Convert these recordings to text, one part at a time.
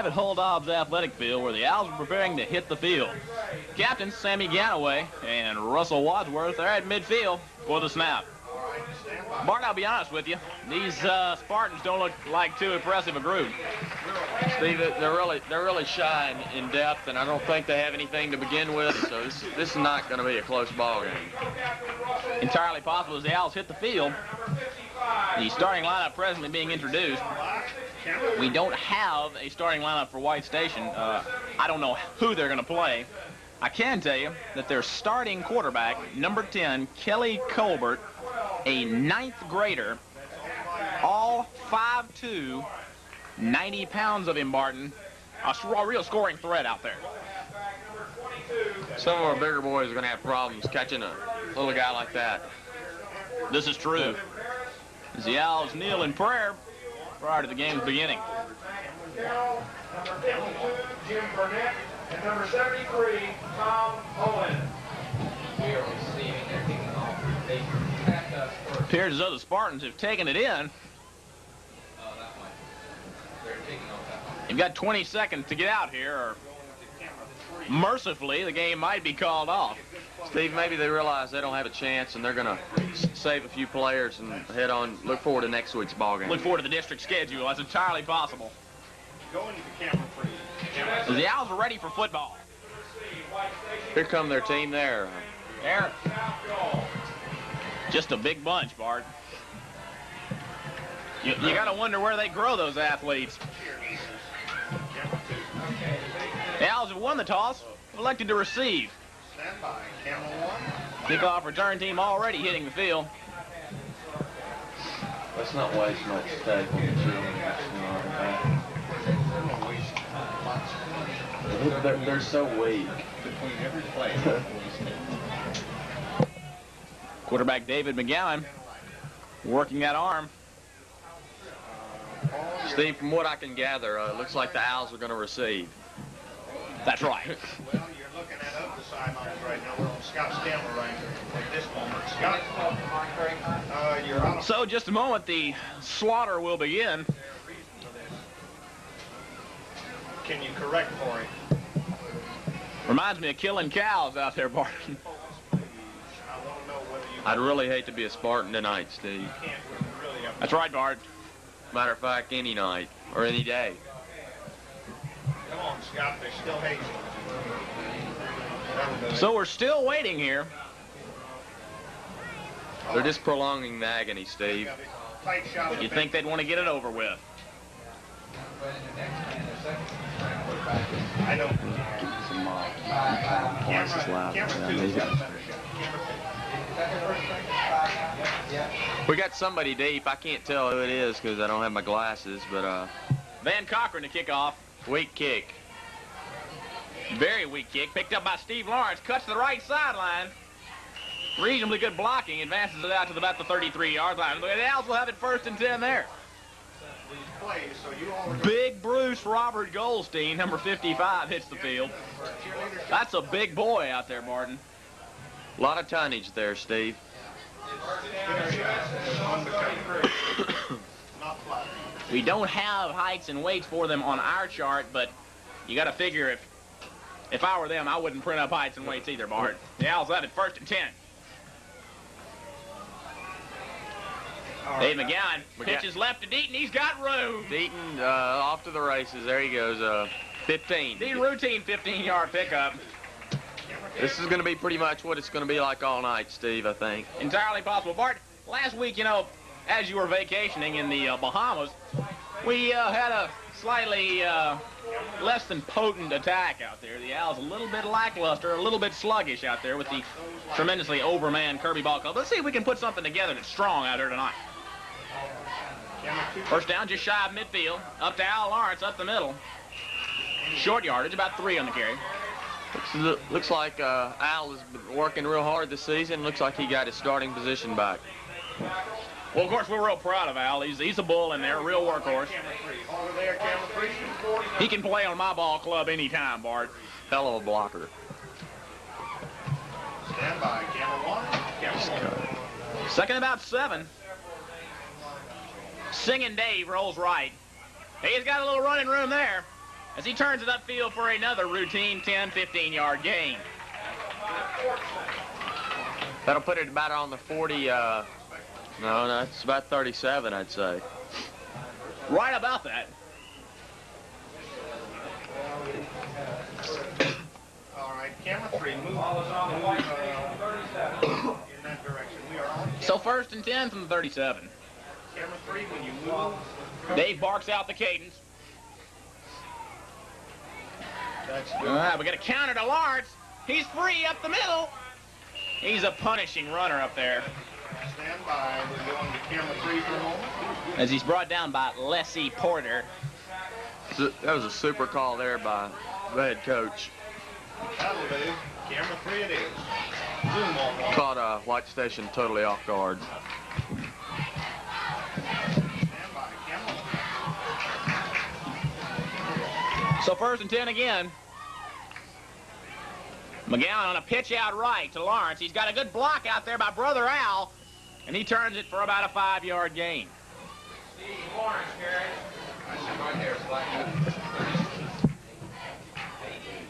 at Hull-Dobbs Athletic Field where the Owls are preparing to hit the field. Captains Sammy Ganaway and Russell Wadsworth are at midfield for the snap. Bart, I'll be honest with you, these Spartans don't look like too impressive a group. Steve, they're really shy in depth, and I don't think they have anything to begin with, so this is not going to be a close ball game. Entirely possible as the Owls hit the field. The starting lineup presently being introduced. We don't have a starting lineup for White Station. I don't know who they're going to play. I can tell you that their starting quarterback, number 10, Kelly Colbert, a 9th grader, all 5'2", 90 pounds of him, Barton. A real scoring threat out there. Some of our bigger boys are going to have problems catching a little guy like that. This is true. As the Owls kneel in prayer prior to the game's beginning. Number 2, Jim Burnett, and number 73, Tom Owen. We are receiving their kicking off. They attacked us first. Appears as though the Spartans have taken it in. That way. They're taking off that way. You've got 20 seconds to get out here, or mercifully, the game might be called off. Steve, maybe they realize they don't have a chance, and they're going to save a few players and head on. Look forward to next week's ball game. Look forward to the district schedule. That's entirely possible. Go into the camera, please. The Owls are ready for football. Here come their team there. There. Just a big bunch, Bart. You got to wonder where they grow those athletes. The Owls have won the toss, elected to receive. Stand by, camera 1. Kickoff return team already hitting the field. Let's not waste much tape on the children. They're so weak. Quarterback David McGowan working that arm. Steve, from what I can gather, it looks like the Owls are going to receive. That's right. Well, you're looking at up the sidelines right now. We're on Scott's camera right at this moment. Scott, you're on. So, just a moment, the slaughter will begin. Can you correct for him? Reminds me of killing cows out there, Barton. I'd really hate to be a Spartan tonight, Steve. That's right, Bart. Matter of fact, any night or any day. Come on, Scott. They're still hazing. So we're still waiting here. They're just prolonging the agony, Steve. You'd think they'd want to get it over with. I know. We got somebody deep. I can't tell who it is because I don't have my glasses, but Van Cochran to kick off. weak kick. Very weak kick. Picked up by Steve Lawrence. Cuts to the right sideline. Reasonably good blocking. Advances it out to about the 33-yard line. The Owls will have it 1st and 10 there. Big Bruce Robert Goldstein, number 55, hits the field. That's a big boy out there, Barton. A lot of tonnage there, Steve. We don't have heights and weights for them on our chart, but you got to figure if I were them, I wouldn't print up heights and weights either, Bart. The Owls have it 1st and 10. Dave McGowan pitches left to Deaton. He's got room. Deaton off to the races. There he goes. 15. Deaton routine 15-yard pickup. This is going to be pretty much what it's going to be like all night, Steve, I think. Entirely possible. Bart, last week, you know, as you were vacationing in the Bahamas, we had a slightly less than potent attack out there. The Owls a little bit lackluster, a little bit sluggish out there with the tremendously overmanned Kirby Ball Club. Let's see if we can put something together that's strong out here tonight. 1st down, just shy of midfield. Up to Al Lawrence, up the middle. Short yardage, about 3 on the carry. Looks like Al has been working real hard this season. Looks like he got his starting position back. Well, of course, we're real proud of Al. He's a bull in there, a real workhorse. He can play on my ball club anytime, Bart. Hell of a blocker. Stand by, camera 1. 2nd about 7. Singing Dave rolls right. He's got a little running room there. as he turns it upfield for another routine 10, 15-yard gain. That'll put it about on the 40, no, it's about 37, I'd say. Right about that. All right, camera 3, move on the white station, 37 in that direction. We are on So 1st and 10 from the 37. camera 3 when you move. Dave barks out the cadence. That's All good. right, we got a counter to Lawrence. He's free up the middle. He's a punishing runner up there. Stand by. We're going to camera 3 for a moment. As he's brought down by Leslie Porter. So that was a super call there by the head coach. That'll do. Camera 3 it is. Zoom on one. Caught White Station totally off guard. Stand by. Camera. So 1st and 10 again. McGowan on a pitch out right to Lawrence. He's got a good block out there by Brother Al, and he turns it for about a 5-yard gain. Steve Lawrence, Gary. I sit right there, Black.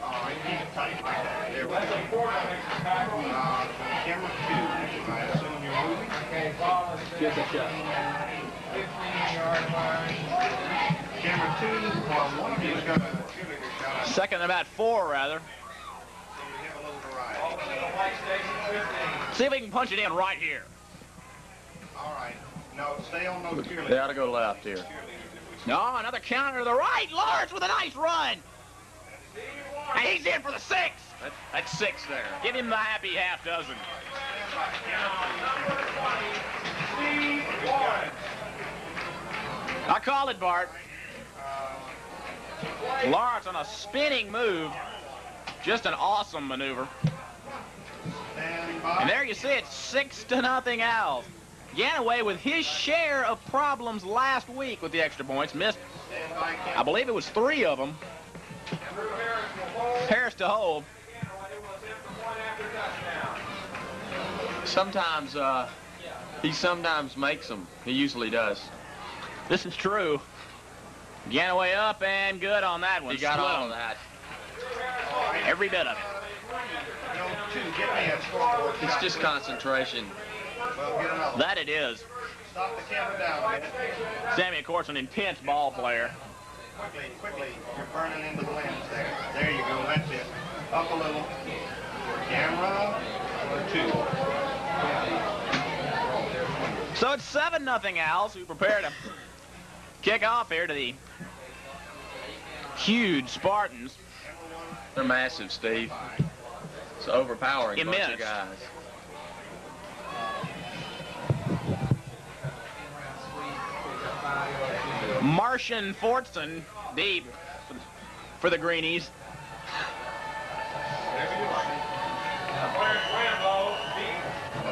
All right, keep it tight like that. There we go. Camera 2. I assume you're moving. Okay, ball is Just a shot. 15-yard line. Camera 2, one of you's got a cheerleader shot. 2nd and about 4, rather. So we have a little variety. See if we can punch it in right here. All right. No, stay on those cheerleaders. They ought to go left here. No, another counter to the right. Lawrence with a nice run. And he's in for the 6. That's 6 there. Give him the happy half dozen. I call it, Bart. Lawrence on a spinning move. Just an awesome maneuver. Stand by. And there you see it, 6-0 Owls. Ganaway with his share of problems last week with the extra points. Missed, Stand by, I camera. believe it was 3 of them. Harris to hold. Sometimes, he sometimes makes them. He usually does. This is true. Ganaway up and good on that one. He got Split all 'em. of that. Every bit of it. No, 2, get me a scoreboard. It's just concentration. Well, get another. That it is. Stop the camera down a minute. Sammy, of course, an intense ball player. Quickly, quickly. You're burning into the lens there. There you go. That's it. Up a little. Camera 2. So it's 7-0 Owls, who prepare to kick off here to the huge Spartans. They're massive, Steve. It's overpowering bunch Immense. of guys. Martian Fortson deep for the Greenies.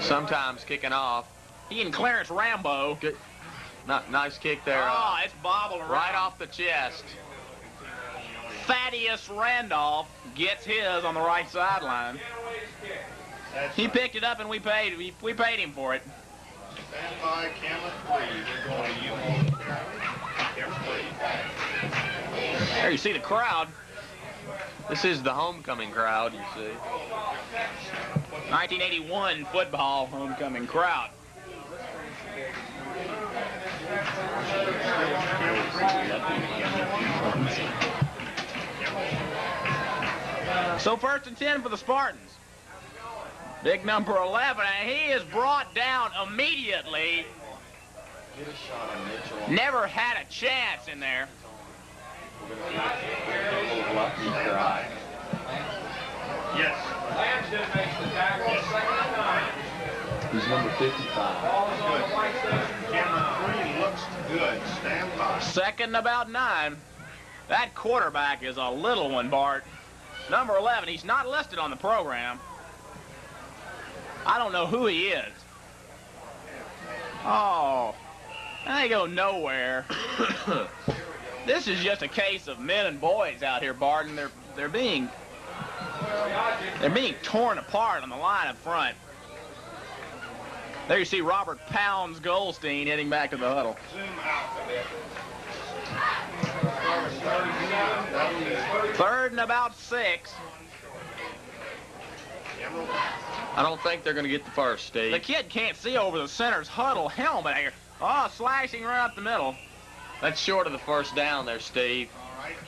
Sometimes kicking off. He and Clarence Rambo. Good. Nice kick there. Oh, it's bobbling around. Right off the chest. Thaddeus Randolph gets his on the right sideline. That's He right. picked it up and we paid him for it. Stand by, camera 3. We're going to you on camera 3. There you see the crowd. This is the homecoming crowd, you see. 1981 football homecoming crowd. So 1st and 10 for the Spartans. Big number 11, and he is brought down immediately. Get a shot of Mitchell. Never had a chance in there. Yes. Lansden makes the tackle, 2nd and 9. He's number 55. Ball is on the white station. Camera 3 looks good. Stand by. 2nd and about 9. That quarterback is a little one, Bart. Number 11, he's not listed on the program. I don't know who he is. Oh, they go nowhere. This is just a case of men and boys out here, Barton. They're being torn apart on the line up front. There you see Robert Pounds Goldstein heading back to the huddle. Zoom out a bit. Third and about 6. I don't think they're going to get the first, Steve. The kid can't see over the center's huddle helmet here. Oh, slashing right up the middle. That's short of the first down there, Steve.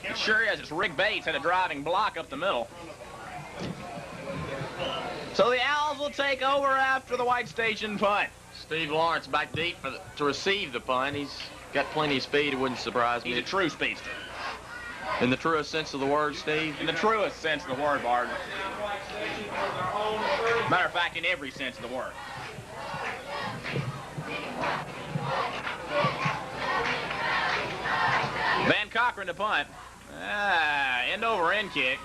It sure is. It's Rick Bates had a driving block up the middle. So the Owls will take over after the White Station punt. Steve Lawrence back deep to receive the punt. He's got plenty of speed. It wouldn't surprise me. He's a true speedster. In the truest sense of the word, Steve? In the truest sense of the word, Barton. Matter of fact, in every sense of the word. Van Cochran to punt. End over end kick.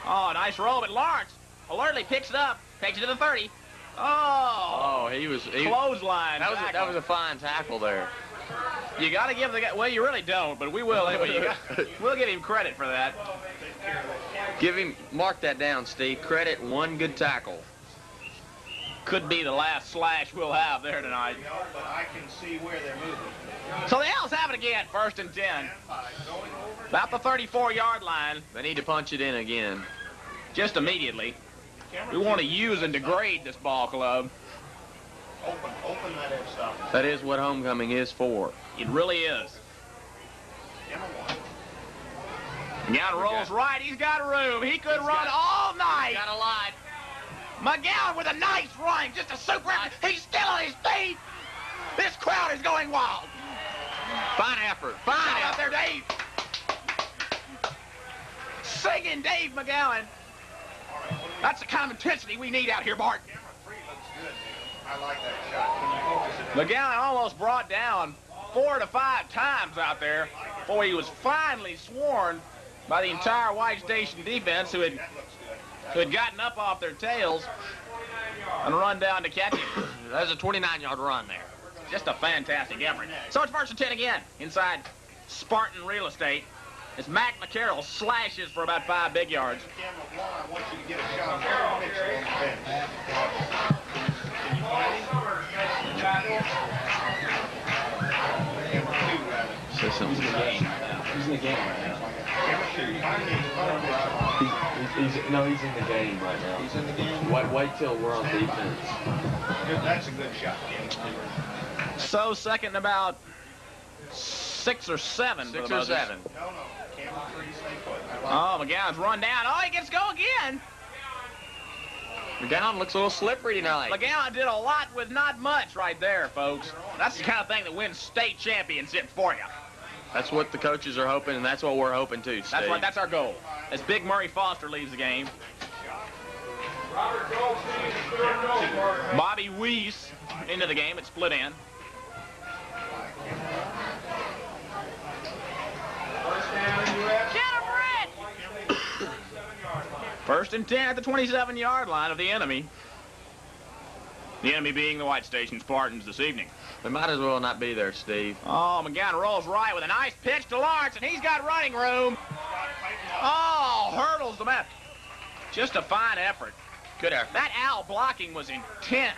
Oh, nice roll, but Lawrence alertly picks it up, takes it to the 30. Oh, he clothesline. That was a fine tackle there. You got to give the guy, well, you really don't, but we will anyway. We'll give him credit for that. Mark that down, Steve. Credit, one good tackle. Could be the last slash we'll have there tonight. But I can see where they're moving. So the Owls have it again, 1st and 10. About the 34-yard line. They need to punch it in again. Just immediately. We want to use and degrade this ball club. Open that end stop. That is what homecoming is for. It really is. McGowan rolls right. He's got room. He could run all night. Got a lot. McGowan with a nice run. Just a super. He's still on his feet. This crowd is going wild. Fine effort. Fine Out effort. there, Dave. Singing Dave McGowan. That's the kind of intensity we need out here, Bart. I like that shot. McGowan almost brought down 4 to 5 times out there before he was finally sworn by the entire White Station defense who had gotten up off their tails and run down to catch him. That's a 29-yard run there. Just a fantastic effort. So it's 1st and 10 again inside Spartan real estate as Mac McCarroll slashes for about 5 big yards. I want you to get a shot of Barry Mitchell on the bench. Can you find him? Say something. He's in the game right now. He's in the game right now. He's in the game? Wait till we're on defense. That's a good shot. So 2nd and about 6 or 7. 6 or 7. No. Cameron 3, stay put. Oh, McGowan's run down. Oh, he gets to go again. McGowan looks a little slippery tonight. McGowan did a lot with not much right there, folks. That's the kind of thing that wins state championship for you. That's what the coaches are hoping, and that's what we're hoping too, Steve. That's right. That's our goal. As Big Murray Foster leaves the game. Bobby Weiss into the game. It's split end. Get him, Red! 1st and 10 at the 27-yard line of the enemy. The enemy being the White Station Spartans this evening. They might as well not be there, Steve. Oh, McGowan rolls right with a nice pitch to Lawrence, and he's got running room. Oh, hurdles the man. Just a fine effort. Good effort. That Owl blocking was intense.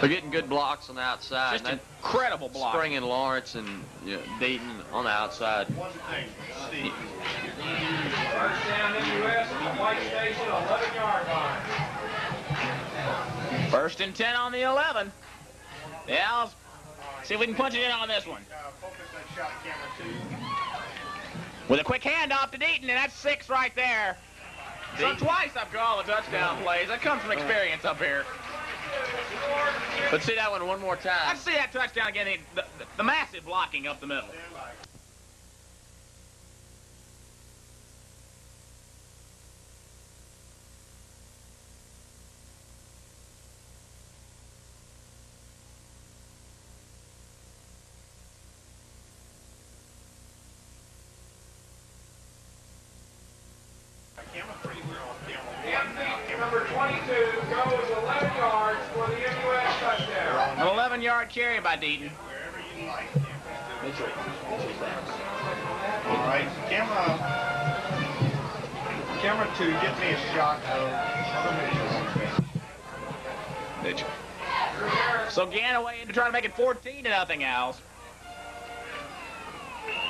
They're getting good blocks on the outside. Just incredible block. Springing Lawrence and Deaton on the outside. One thing, Steve. First down MUS at the White Station, 11-yard line. 1st and 10 on the 11. The Owls, see if we can punch it in on this one. Focus that shot, Cameron 2. With a quick handoff to Deaton, and that's 6 right there. So twice I've called the touchdown plays. That comes from experience up here. Let's see that one more time. Let's see that touchdown again. The massive blocking up the middle. Number 22 goes 11 yards for the MUS touchdown. An 11-yard carry by Deaton. Wherever you like. All right, camera 2, get me a shot of Mitchell. Mitchell. So Ganaway in to try to make it 14-0, Owls.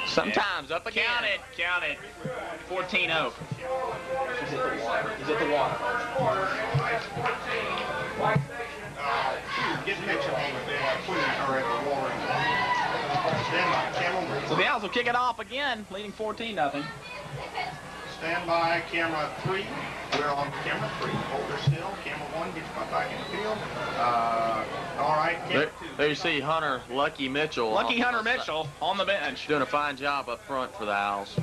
Sometimes up again. Count it. 14-0. He's at the water. Get Mitchell on the bench. Put him or at the water. Stand by, camera. So the Owls will kick it off again, leading 14-0. Stand by, camera 3. We're on camera 3. Hold her still. Camera 1, get your back in the field. All right, camera 2. There you see Hunter Lucky Mitchell. Lucky Hunter Mitchell on the bench. Doing a fine job up front for the Owls.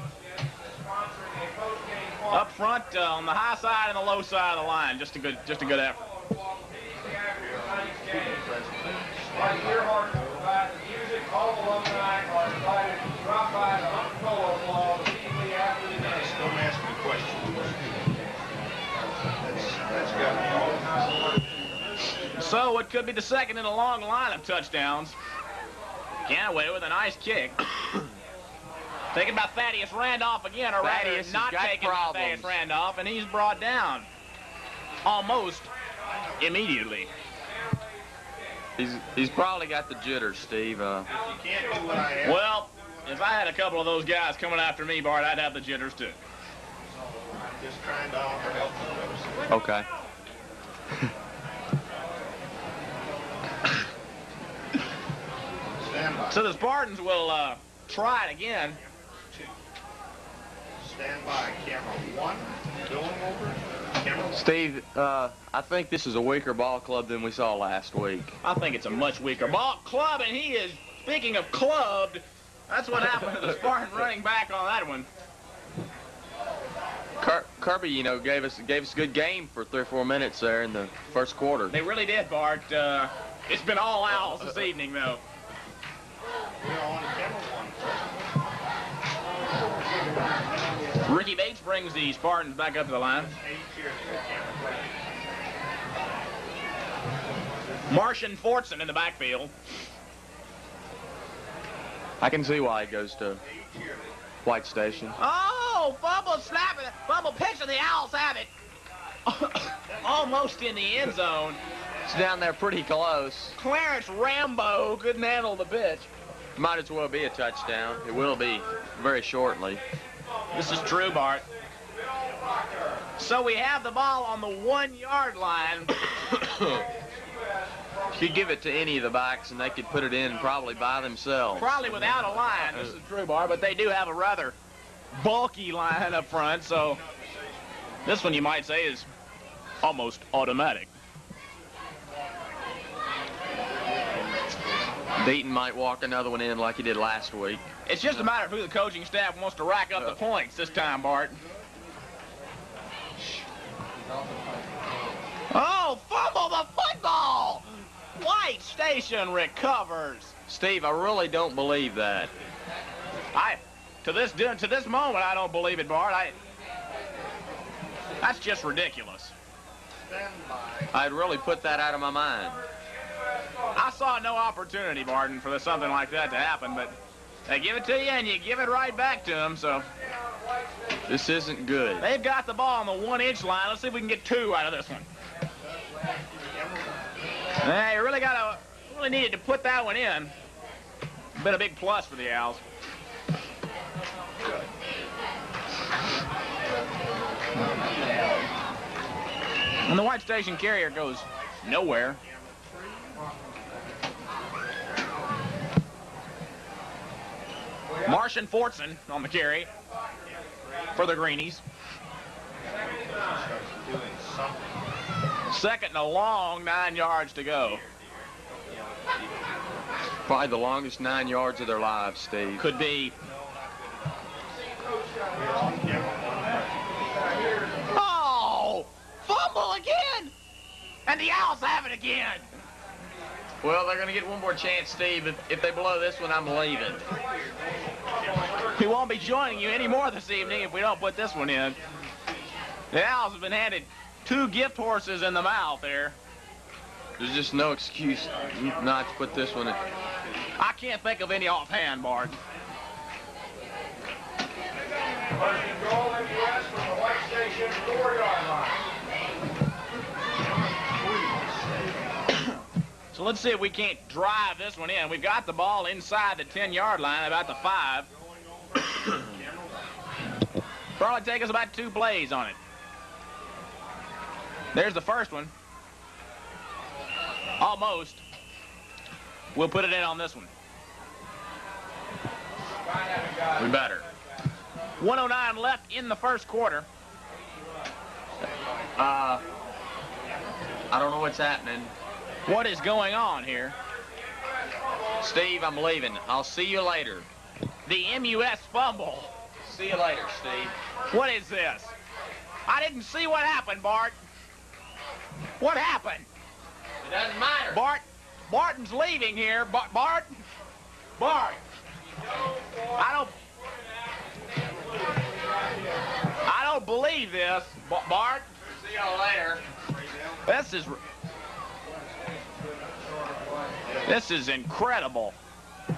Up front on the high side and the low side of the line. Just a good effort. Like Earhart provides the music, all alumni are invited to drop by the Hunt Polo Club immediately after the game. Don't ask me questions. That's got me. So it could be the second in a long line of touchdowns. Ganaway with a nice kick. Taken by Thaddeus Randolph again, or rather Thaddeus has not got taken by problems. Thaddeus Randolph, and he's brought down almost immediately. He's probably got the jitters, Steve. You can't do what I ask. Well, if I had a couple of those guys coming after me, Bart, I'd have the jitters too. I'm just trying to offer help. Okay. Stand by. So the Spartans will try it again. Stand by, camera 1. Going over. Camera 1. Steve, I think this is a weaker ball club than we saw last week. I think it's a much weaker ball club, and he is, speaking of clubbed, that's what happened to the Spartan running back on that one. Kirby, you know, gave us a good game for 3 or 4 minutes there in the first quarter. They really did, Bart. It's been all Owls this evening, though. We're on camera 1. Ricky Bates brings the Spartans back up to the line. Martian Fortson in the backfield. I can see why he goes to White Station. Oh, fumble snap it. Fumble pitch, and the Owls have it. Almost in the end zone. It's down there pretty close. Clarence Rambo couldn't handle the pitch. Might as well be a touchdown. It will be very shortly. This is true, Bart. So we have the ball on the 1-yard line. You could give it to any of the backs, and they could put it in probably by themselves. Probably without a line. This is true, Bart, but they do have a rather bulky line up front, so this one you might say is almost automatic. Dayton might walk another one in like he did last week. It's just a matter of who the coaching staff wants to rack up the points this time, Bart. Oh, fumble the football! White Station recovers. Steve, I really don't believe that. To this moment, I don't believe it, Bart. That's just ridiculous. I'd really put that out of my mind. I saw no opportunity, Barton, for something like that to happen, but they give it to you and you give it right back to them, so. This isn't good. They've got the ball on the 1-inch line. Let's see if we can get 2 out of this one. They really needed to put that one in. Been a big plus for the Owls. And the White Station carrier goes nowhere. Martian Fortson on the carry for the Greenies. Second and a long 9 yards to go. Probably the longest 9 yards of their lives, Steve. Could be. Oh! Fumble again! And the Owls have it again! Well, they're going to get one more chance, Steve. If they blow this one, I'm leaving. We won't be joining you anymore this evening if we don't put this one in. The Owls have been handed 2 gift horses in the mouth there. There's just no excuse not to put this one in. I can't think of any offhand, Bart. First and goal, MUS from the White Station 4-yard line. So let's see if we can't drive this one in. We've got the ball inside the 10-yard line, about the 5. Probably take us about 2 plays on it. There's the first one. Almost. We'll put it in on this one. We better. 1:09 left in the first quarter. I don't know what's happening. What is going on here? Steve, I'm leaving. I'll see you later. The MUS fumble. See you later, Steve. What is this? I didn't see what happened, Bart. What happened? It doesn't matter. Barton's leaving here. Bart. I don't believe this. Bart. See y'all later. This is incredible.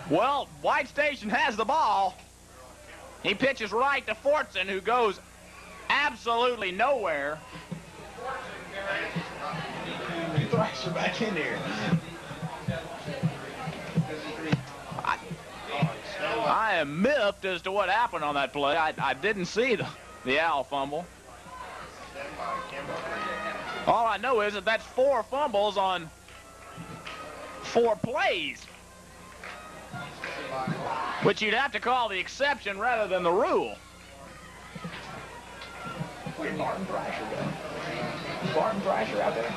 Well, White Station has the ball. He pitches right to Fortson, who goes absolutely nowhere. Thrasher back in here. I am miffed as to what happened on that play. I didn't see the Owl fumble. All I know is that that's 4 fumbles on 4 plays, which you'd have to call the exception rather than the rule. Where'd Barton Thrasher go? Is Barton Thrasher out there?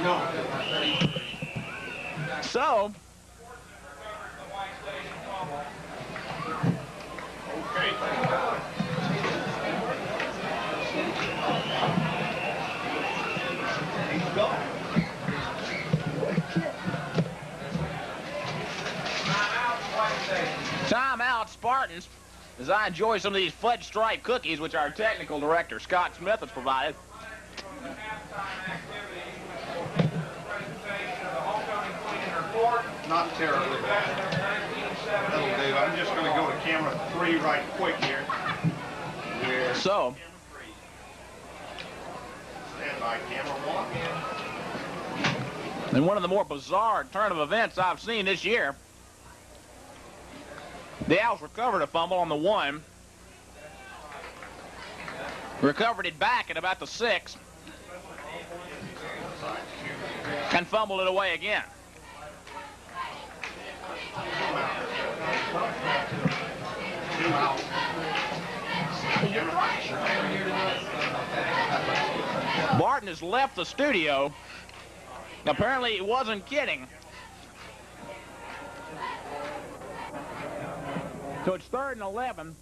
No. So, timeout, Spartans, as I enjoy some of these fudge stripe cookies, which our technical director, Scott Smith, has provided. Not terribly bad. That'll do. I'm just going to go to camera 3 right quick here. So, Stand by camera 1. in one of the more bizarre turn of events I've seen this year, the Owls recovered a fumble on the 1. Recovered it back at about the 6. And fumbled it away again. Barton has left the studio. Apparently he wasn't kidding. So it's 3rd and 11.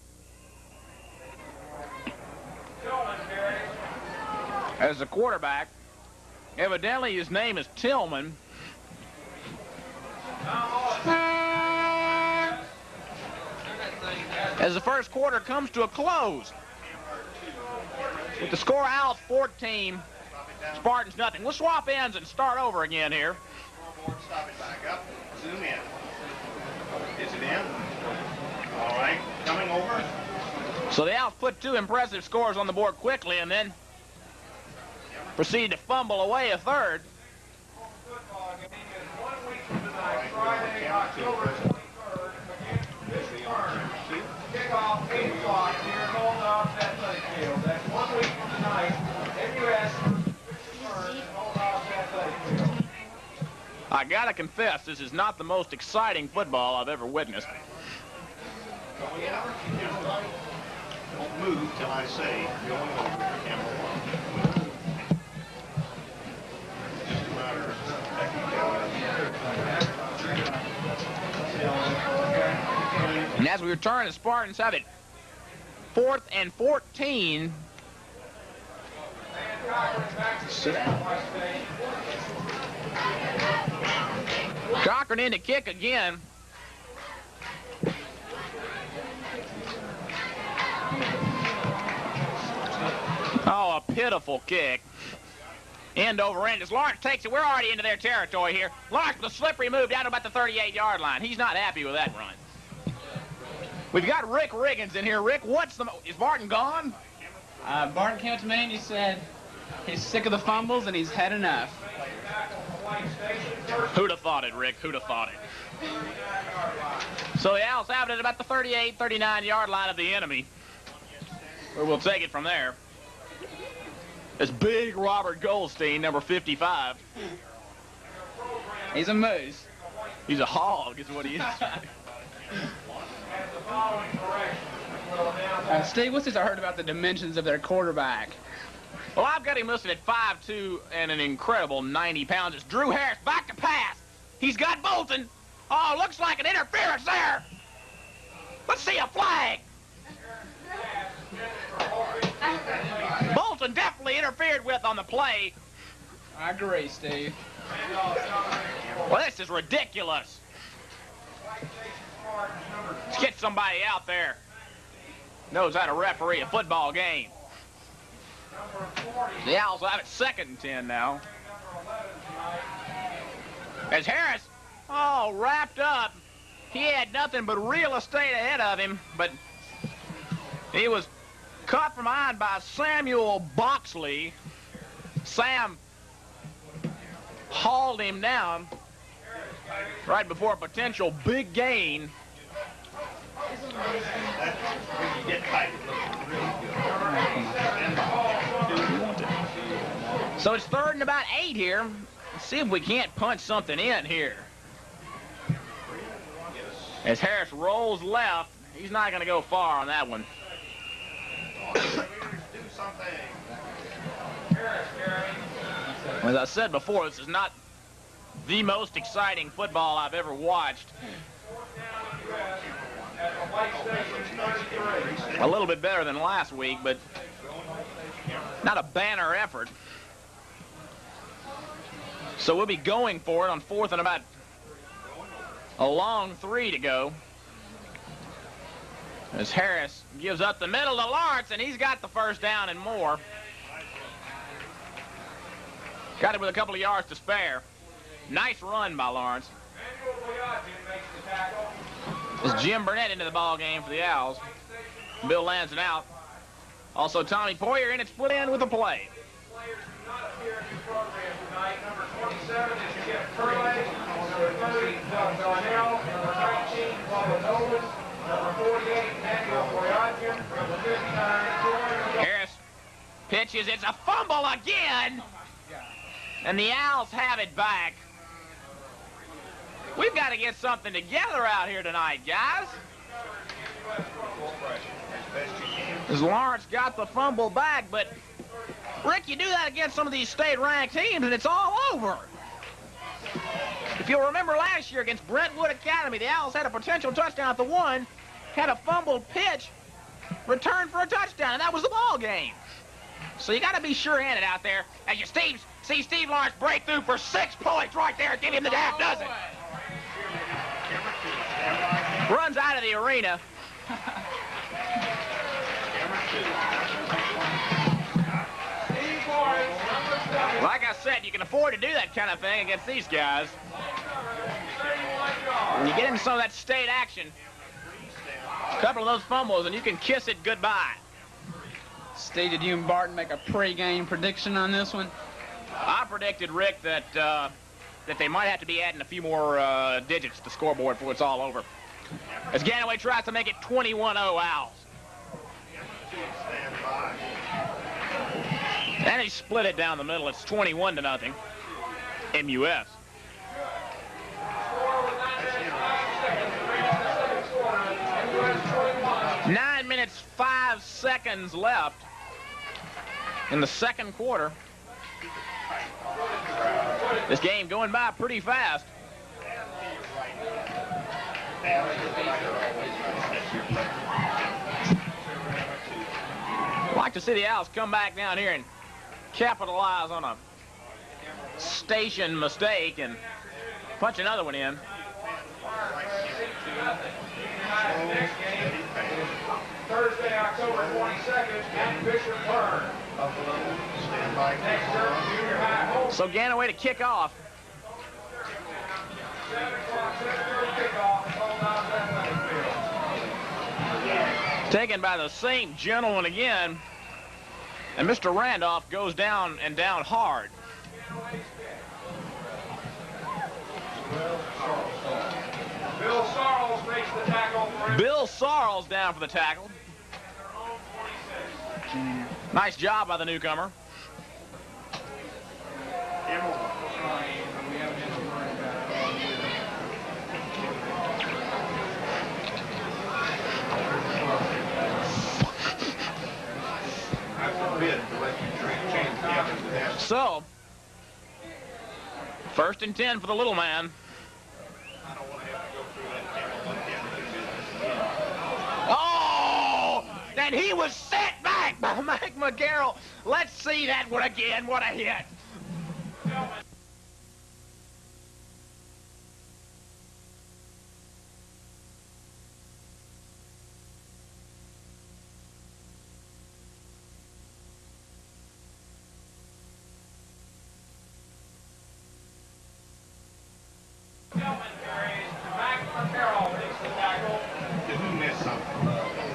As the quarterback, evidently his name is Tillman. As the first quarter comes to a close, with the score Owls 14, Spartans nothing. We'll swap ends and start over again here. Stop it back up. Zoom in. Is it in? All right. Coming over. So the Owls put 2 impressive scores on the board quickly and then proceed to fumble away a 3rd. Friday, October 23rd, against this turn. Kickoff 8 o'clock here at Old Offset Field. That's 1 week from tonight. MUS turn at Old Offset Field. I gotta confess, this is not the most exciting football I've ever witnessed. Don't move till I say going over camera 1. Just a matter of And as we return, the Spartans have it 4th and 14. Sit down. Cochran in to kick again. Oh, a pitiful kick. End over end as Lawrence takes it. We're already into their territory here. Lawrence with a slippery move down to about the 38-yard line. He's not happy with that run. We've got Rick Riggins in here. Rick, is Barton gone? Barton came up to me and he said he's sick of the fumbles and he's had enough. Who'd have thought it, Rick? Who'd have thought it? So the Owls have it at about the 38, 39-yard line of the enemy. Where we'll take it from there. It's big Robert Goldstein, number 55. He's a moose. He's a hog, is what he is. Steve, what's this I heard about the dimensions of their quarterback? Well, I've got him listed at 5'2" and an incredible 90 pounds. It's Drew Harris back to pass. He's got Bolton. Oh, looks like an interference there. Let's see a flag. Bolton definitely interfered with on the play. I agree, Steve. Well, this is ridiculous. Let's get somebody out there. Knows how to referee a football game. The Owls will have it 2nd and 10 now. As Harris, wrapped up. He had nothing but real estate ahead of him, but he was caught from behind by Samuel Boxley. Sam hauled him down right before a potential big gain. So it's 3rd and about 8 here. Let's see if we can't punch something in here. As Harris rolls left, he's not going to go far on that one. As I said before, this is not the most exciting football I've ever watched. A little bit better than last week, but not a banner effort. So we'll be going for it on 4th and about a long 3 to go. As Harris gives up the middle to Lawrence, and he's got the 1st down and more. Got it with a couple of yards to spare. Nice run by Lawrence. As Jim Burnett into the ball game for the Owls. Bill Lanson out. Also Tommy Poyer in at split end with a play. Number 27 is Chip Curley. Number 30, Doug Darnell. Number 19, Bubba Nolan. Number 48, Daniel Boyadjian. Number 59, Harris pitches. It's a fumble again. And the Owls have it back. We've got to get something together out here tonight, guys. As Lawrence got the fumble back, but Rick, you do that against some of these state-ranked teams, and it's all over. If you'll remember last year against Brentwood Academy, the Owls had a potential touchdown at the 1, had a fumbled pitch, returned for a touchdown, and that was the ball game. So you got to be sure-handed out there. As you see Steve Lawrence break through for 6 points right there, give him the half dozen. Runs out of the arena. Like I said, you can afford to do that kind of thing against these guys. When you get into some of that state action, a couple of those fumbles, and you can kiss it goodbye. Steve, did you and Barton make a pre-game prediction on this one? I predicted, Rick, that they might have to be adding a few more digits to the scoreboard before it's all over. As Ganaway tries to make it 21-0 Owls. And he split it down the middle. It's 21-0 MUS. 9 minutes, 5 seconds left in the 2nd quarter. This game going by pretty fast. I'd like to see the Owls come back down here and capitalize on a station mistake and punch another one in. Thursday, October 22nd, at Bishop Burn. Next up, junior high home. So Ganaway to kick off. 7 o'clock, 7:30 kickoff. Called out that field. Taken by the same gentleman again. And Mr. Randolph goes down and down hard. Sarles down for the tackle. Nice job by the newcomer. So, 1st and 10 for the little man. Oh! And he was set back by Mike McCarroll. Let's see that one again. What a hit.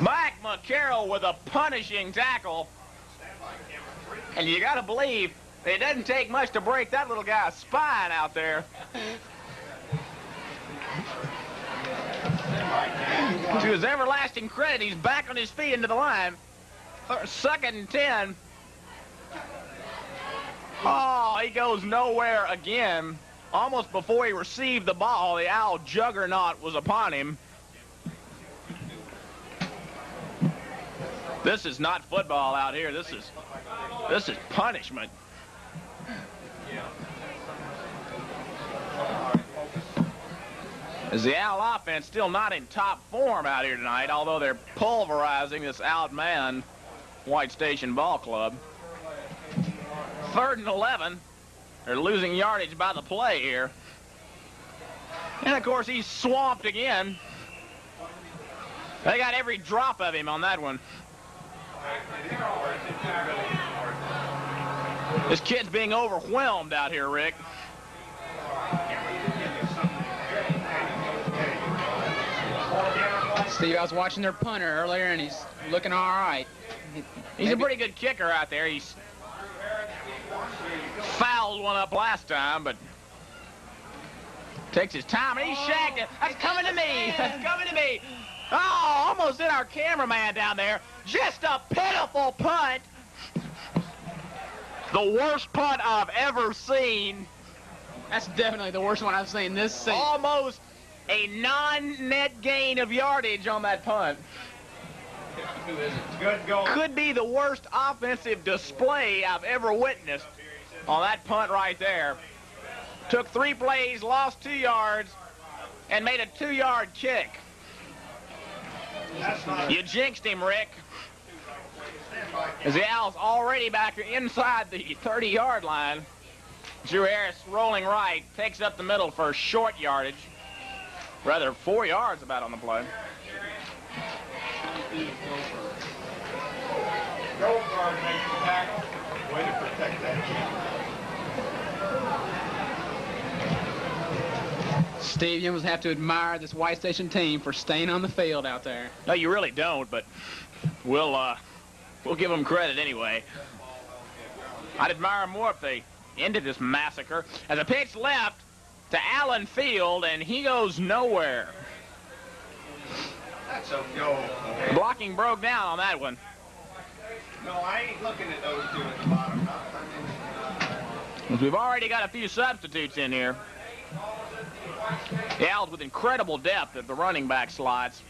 Mike McCarroll with a punishing tackle. And you got to believe it doesn't take much to break that little guy's spine out there. To his everlasting credit, he's back on his feet into the line. 2nd and 10. Oh, he goes nowhere again. Almost before he received the ball, the Owl juggernaut was upon him. This is not football out here. This is punishment. As the Owl offense still not in top form out here tonight, although they're pulverizing this outmanned White Station Ball Club. 3rd and 11. They're losing yardage by the play here. And, of course, he's swamped again. They got every drop of him on that one. This kid's being overwhelmed out here, Rick. Steve, I was watching their punter earlier, and he's looking all right. He's a pretty good kicker out there. He's fouled one up last time, but takes his time, and he shagged it. That's coming to me. That's coming to me. Oh, almost hit our cameraman down there. Just a pitiful punt. The worst punt I've ever seen. That's definitely the worst one I've seen this season. Almost a non-net gain of yardage on that punt. Good goal. Could be the worst offensive display I've ever witnessed on that punt right there. Took 3 plays, lost 2 yards, and made a 2-yard kick. You jinxed him, Rick. As the Owls already back inside the 30-yard line. Drew Harris rolling right, takes up the middle for short yardage. Rather, 4 yards about on the play. Goldberg makes the tackle. Way to protect that kid. Steve, you must have to admire this White Station team for staying on the field out there. No, you really don't, but we'll give them credit anyway. I'd admire them more if they ended this massacre. As a pitch left to Allen Field, and he goes nowhere. That's a goal. Blocking broke down on that one. No, I ain't looking at those two at the bottom. We've already got a few substitutes in here. The Owls with incredible depth at the running back slots.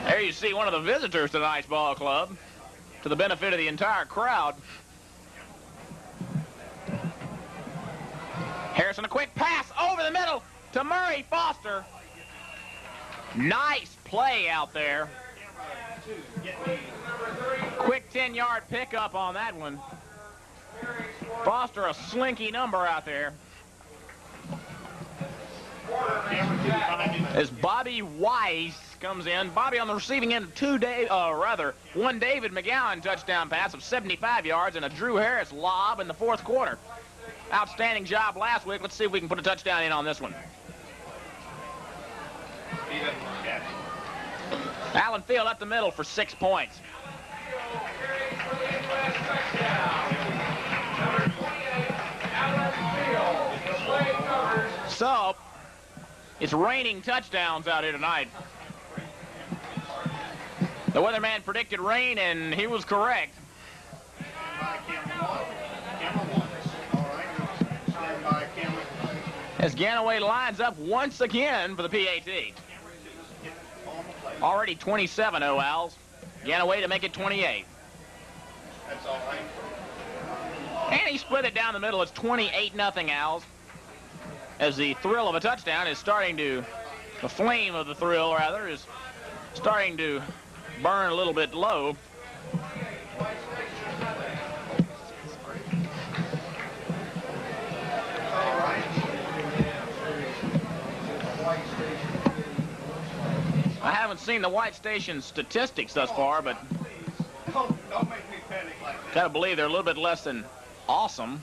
There you see one of the visitors to tonight's ball club, to the benefit of the entire crowd. Harrison, a quick pass over the middle to Murray Foster. Nice play out there. Quick 10-yard pickup on that one. Foster, a slinky number out there. As Bobby Weiss comes in. Bobby on the receiving end of one David McGowan touchdown pass of 75 yards and a Drew Harris lob in the 4th quarter. Outstanding job last week. Let's see if we can put a touchdown in on this one. Allen Field up the middle for 6 points. Allen Field, the play covers It's raining touchdowns out here tonight. The weatherman predicted rain, and he was correct. As Ganaway lines up once again for the PAT. Already 27-0 Owls. Ganaway to make it 28. That's all right. And he split it down the middle. It's 28-0 Owls. As the thrill of a touchdown is starting to, the flame of the thrill, rather, is starting to burn a little bit low. I haven't seen the White Station statistics thus far, but Don't make me panic like that. gotta believe they're a little bit less than awesome.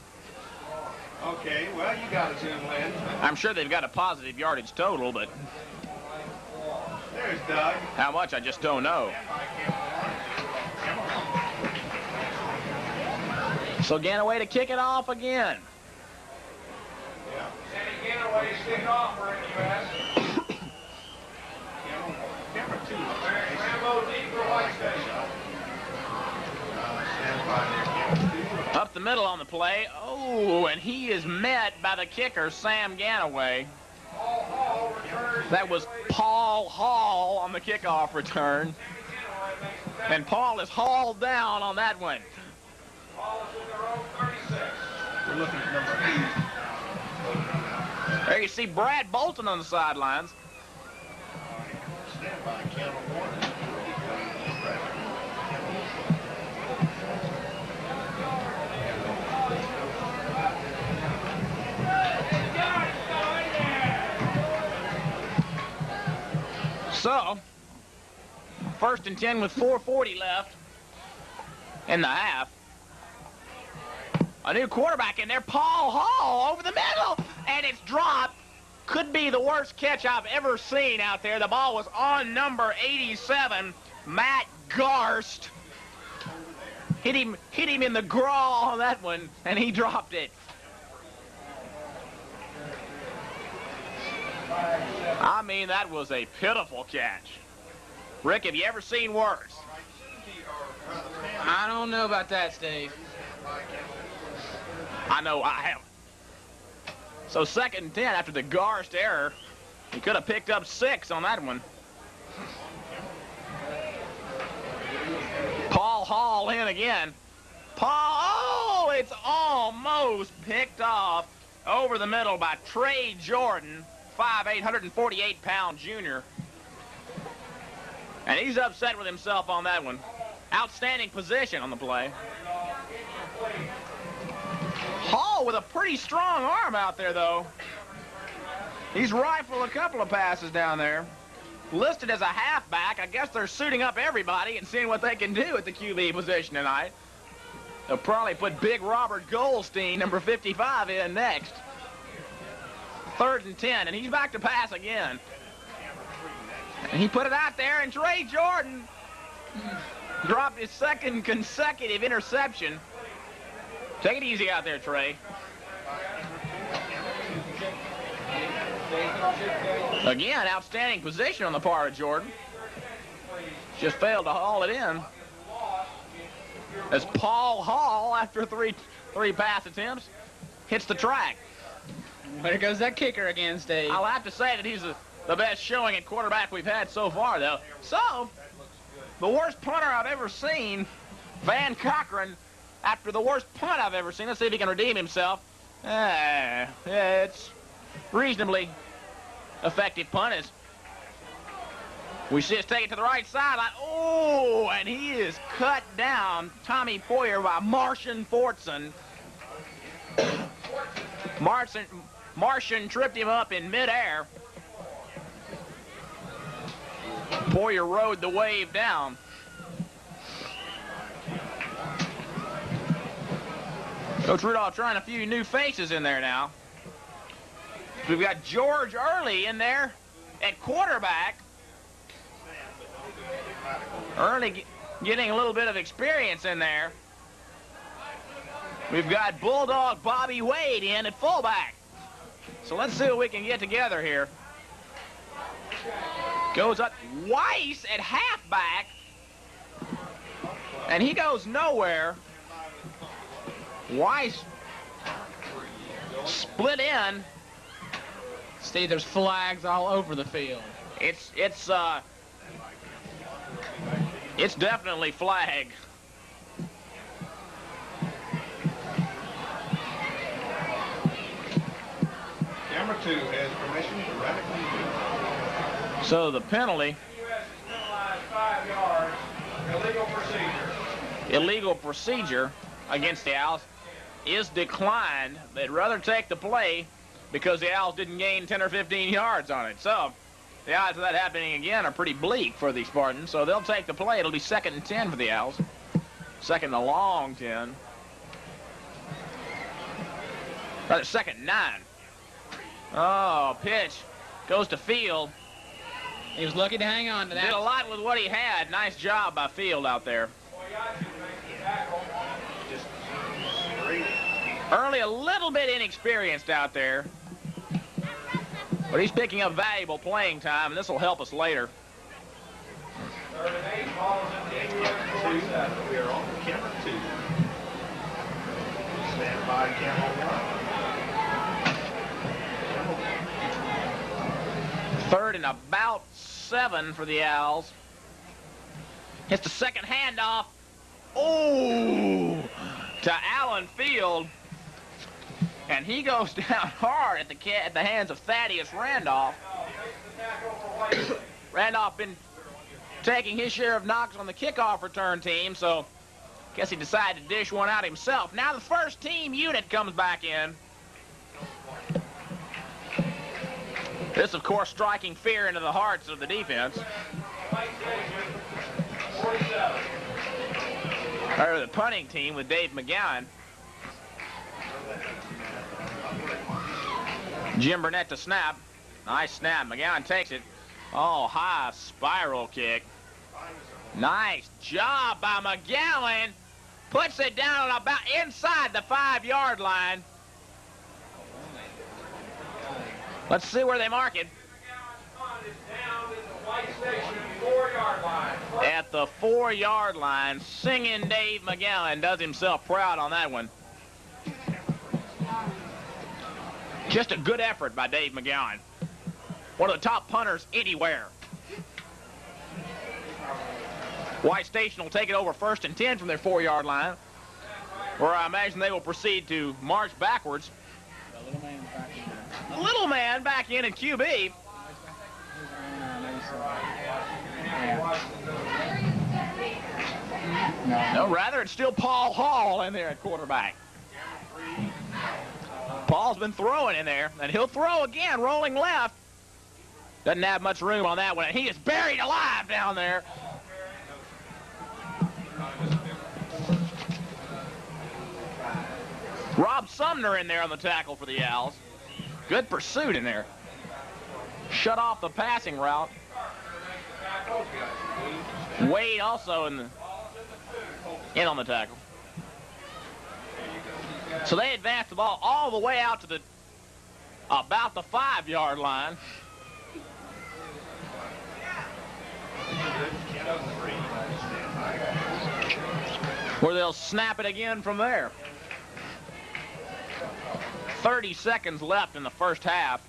Okay, well, you got to zoom in. I'm sure they've got a positive yardage total, but There's Doug. how much, I just don't know. So Ganaway to kick it off again. Sandy Ganaway stick off for MUS. Camera 2. Rambo deep for White Station. Stand by there, camera 2. Up the middle on the play. Oh, and he is met by the kicker, Sam Ganaway. Paul Hall returns. That was Paul Hall on the kickoff return. And Paul is hauled down on that one. Paul is in their own 36. We're looking at number 8. There you see Brad Bolton on the sidelines. Stand by, camera 1. So, 1st and 10 with 4:40 left in the half. A new quarterback in there, Paul Hall over the middle, and it's dropped. Could be the worst catch I've ever seen out there. The ball was on number 87, Matt Garst. Hit him in the graw on that one, and he dropped it. I mean, that was a pitiful catch. Rick, have you ever seen worse? I don't know about that, Steve. I know I haven't. So 2nd and 10 after the Garst error. He could have picked up 6 on that one. Paul Hall in again. Oh, it's almost picked off over the middle by Trey Jordan, 5'8", 148-pound junior. And he's upset with himself on that one. Outstanding position on the play. Hall with a pretty strong arm out there, though. He's rifled a couple of passes down there. Listed as a halfback. I guess they're suiting up everybody and seeing what they can do at the QB position tonight. They'll probably put big Robert Goldstein, number 55, in next. 3rd and 10, and he's back to pass again. And he put it out there, and Trey Jordan dropped his 2nd consecutive interception. Take it easy out there, Trey. Again, outstanding position on the part of Jordan. Just failed to haul it in. As Paul Hall, after three pass attempts, hits the track. There goes that kicker again, Steve. I'll have to say that he's the best showing at quarterback we've had so far, though. So, the worst punter I've ever seen, Van Cochran, after the worst punt I've ever seen. Let's see if he can redeem himself. It's reasonably effective punt. As we see us take it to the right sideline. Oh, and he is cut down, Tommy Poyer, by Martian Fortson. Martian tripped him up in midair. Poyer rode the wave down. Coach Rudolph trying a few new faces in there now. We've got George Early in there at quarterback. Early getting a little bit of experience in there. We've got Bulldog Bobby Wade in at fullback. So let's see what we can get together here. Goes up Weiss at halfback. And he goes nowhere. Weiss split in. Steve, there's flags all over the field. It's definitely flag. Camera 2 has permission to radically move. So the penalty. MUS is penalized 5 yards. Illegal procedure. Illegal procedure against the Owls is declined. They'd rather take the play because the Owls didn't gain 10 or 15 yards on it. So the odds of that happening again are pretty bleak for the Spartans. So they'll take the play. It'll be 2nd and 10 for the Owls. 2nd and a long 10. Rather 2nd and 9. Oh, pitch. Goes to Field. He was lucky to hang on to that. Did a lot with what he had. Nice job by Field out there. Early a little bit inexperienced out there, but he's picking up valuable playing time, and this will help us later. 3rd and 8, ball is in the MUS 47. We are on camera 2. Stand by camera 1. 3rd and about 7 for the Owls. Hits the second handoff. Oh, to Allen Field. And he goes down hard at the hands of Thaddeus Randolph. Randolph been taking his share of knocks on the kickoff return team, so guess he decided to dish one out himself. Now the first team unit comes back in. This, of course, striking fear into the hearts of the defense. Or the punting team with Dave McGowan. Jim Burnett to snap. Nice snap. McGowan takes it. Oh, high spiral kick. Nice job by McGowan. Puts it down about inside the 5-yard line. Let's see where they mark it. At the 4-yard line, singing Dave McGowan does himself proud on that one. Just a good effort by Dave McGowan. One of the top punters anywhere. White Station will take it over 1st and 10 from their 4-yard line, where I imagine they will proceed to march backwards. Little man back in at QB. No, rather it's still Paul Hall in there at quarterback. Paul's been throwing in there, and he'll throw again, rolling left. Doesn't have much room on that one. He is buried alive down there. Rob Sumner in there on the tackle for the Owls. Good pursuit in there. Shut off the passing route. Wade also in on the tackle. So they advance the ball all the way out to the about the 5-yard line. Where they'll snap it again from there. 30 seconds left in the first half.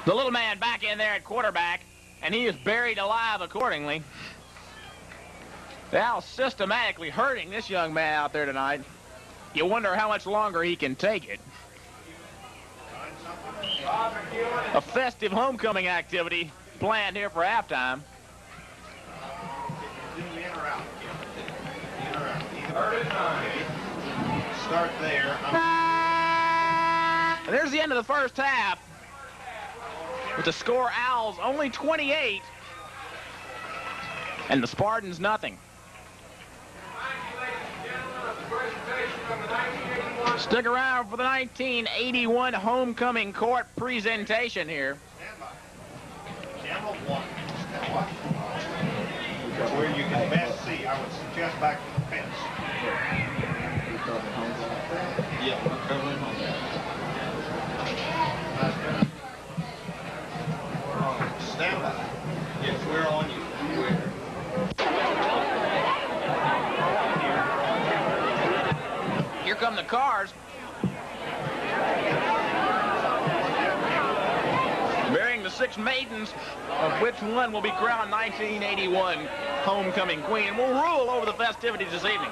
The little man back in there at quarterback, and he is buried alive accordingly. The Owls systematically hurting this young man out there tonight. You wonder how much longer he can take it. A festive homecoming activity planned here for halftime. Start there. And there's the end of the first half. With the score, Owls only 28. And the Spartans nothing. Stick around for the 1981 homecoming court presentation here. Camera 1. Where you can best see, I would suggest back to the fence. Here come the cars. Bearing the 6 maidens, of which one will be crowned 1981 homecoming queen, and will rule over the festivities this evening.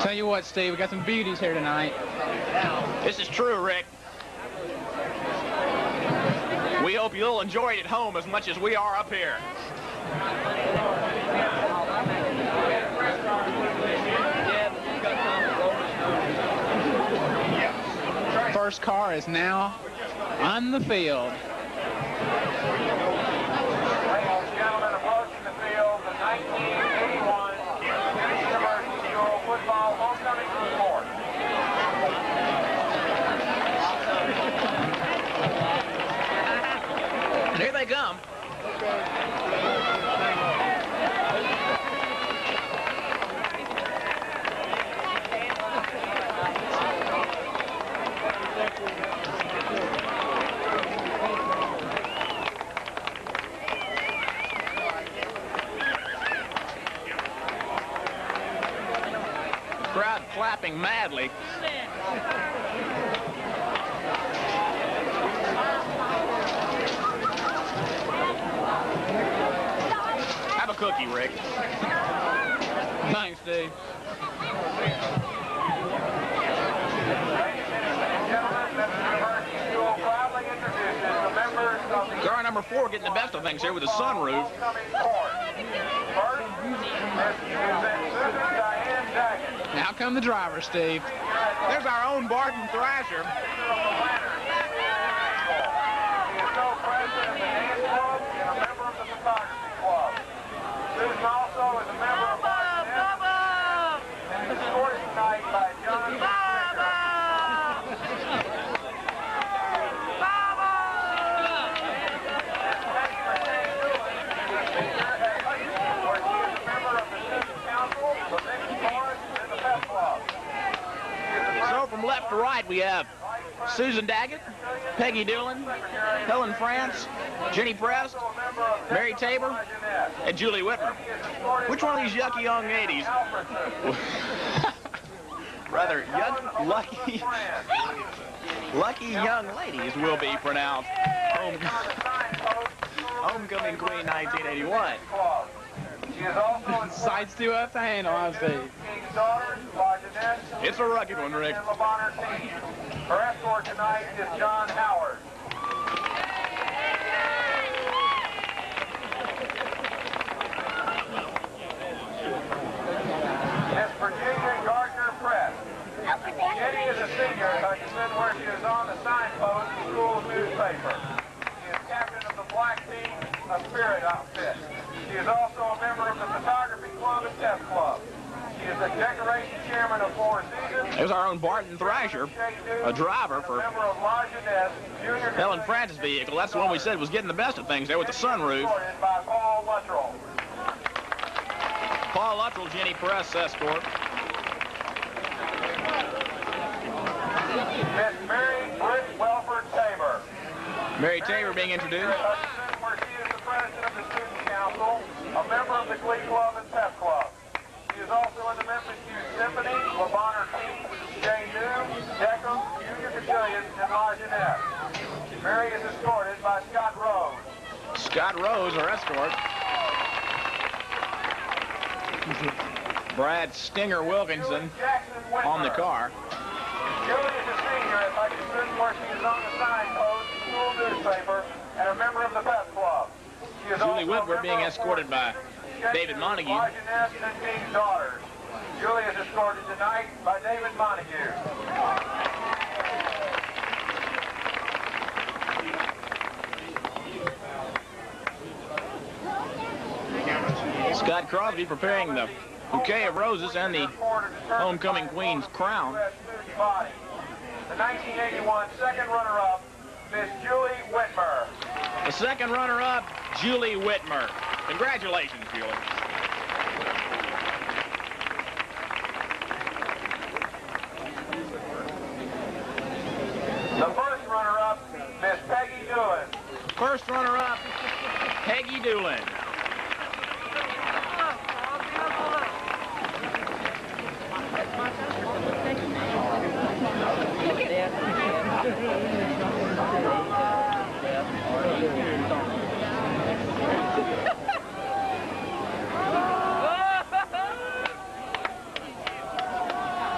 Tell you what, Steve, we got some beauties here tonight. This is true, Rick. We hope you'll enjoy it at home as much as we are up here. First car is now on the field. Ladies and gentlemen, approaching the field, the 1981 Memphis University School football homecoming report. And here they come. Crowd clapping madly. Have a cookie, Rick. Thanks, Steve. Car number 4 getting the best of things here with the sunroof. Now come the driver, Steve. There's our own Barton Thrasher. Susan also is a member of Barton and is escorted tonight by John So from left to right, we have Susan Daggett, Peggy Doolan, Helen France, Jenny Prest, Mary Tabor, and Julie Whitmer. Which one of these yucky young ladies, rather lucky young ladies will be pronounced homecoming queen 1981? Sides too up to handle, I see. It's a rugged one, Rick. Her escort tonight is John Howard. Miss Virginia Gardner Press. Jenny is a senior, but she's been where she is on the signpost in the school newspaper. She is captain of the Black Team, a spirit outfit. She is also a member of the photography club and test club. She is the decoration chairman of 4 Seasons. There's our own Barton Thrasher, a driver for Helen Francis' vehicle. That's the one we said was getting the best of things there with the sunroof. By Paul Luttrell. Paul Luttrell, Jenny Press escort. Miss Mary Britt Welford Tabor. Mary Tabor being introduced. Where she is the president of the student council, a member of the Glee Club and Pep Club. She is also in the Memphis Youth Symphony, La Bonheur Team, Jane New, Deckham, Junior Cotillion, and La Jeunesse. Mary is escorted by Scott Rose. Scott Rose, our escort. Brad Stinger Wilkinson on the car. Julie is a senior at Hutchinson, where she is on the signpost, school newspaper, and a member of the Pep Club. She is Julie also a Whitmer member being of escorted by David Montague. La Jeunesse and King's Daughters. Julie is escorted tonight by David Montague. Scott Crosby preparing the bouquet of roses and the homecoming queen's crown. The 1981 second runner-up, Miss Julie Whitmer. The second runner-up, Julie Whitmer. Congratulations, Julie. The first runner-up, Miss Peggy Doolan. First runner-up, Peggy Doolan.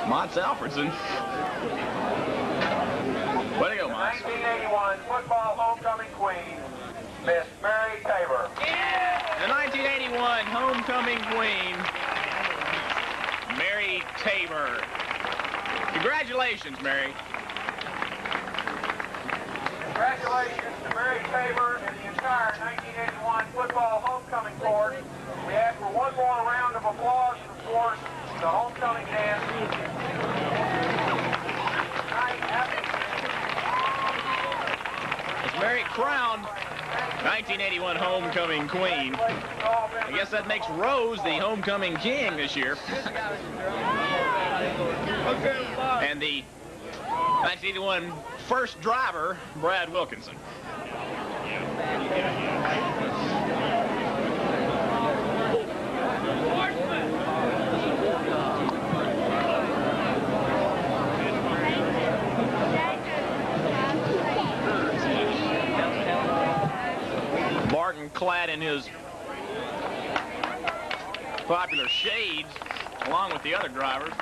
Mott's Alfredson. Way to go, Mott. 1981 football homecoming queen, Miss Mary Tabor. The 1981 homecoming queen, Mary Tabor. Congratulations, Mary. Congratulations to Mary Tabor and the entire 1981 football homecoming court. We ask for one more round of applause to support the homecoming dance. As Mary crowned 1981 homecoming queen. I guess that makes Rose the homecoming king this year. And the 1981 first driver, Brad Wilkinson. Barton clad in his popular shades, along with the other drivers.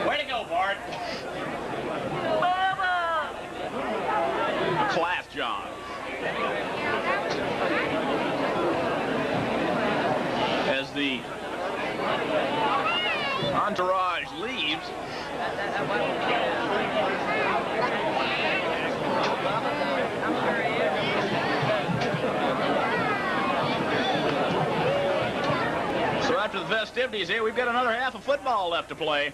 Way to go, Bart. Class job. As the entourage leaves, so after the festivities here, we've got another half of football left to play.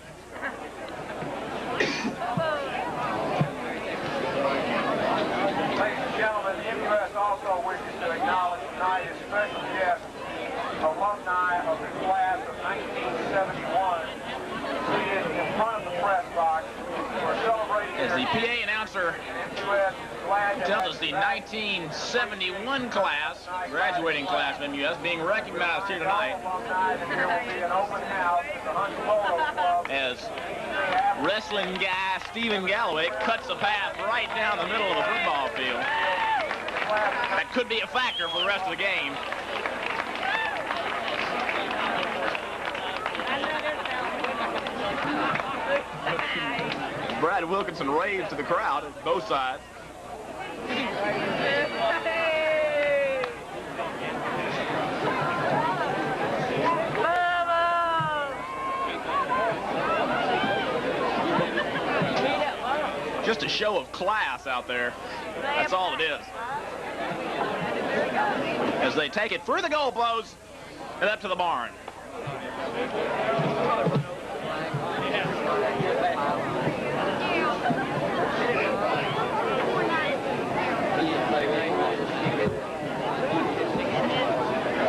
Ladies and gentlemen, the MUS also wishes to acknowledge tonight as special guests alumni of the class of 1971 seated in front of the press box. We're celebrating As the PA announcer MUS glad to tells us the 1971 class, graduating class of MUS, being recognized here tonight alumni that there will be an open house at the Hunt Polo Club. as wrestling guy Stephen Galloway cuts a path right down the middle of the football field. That could be a factor for the rest of the game. Brad Wilkinson waves to the crowd at both sides. Just a show of class out there. That's all it is. As they take it through the goalposts and up to the barn.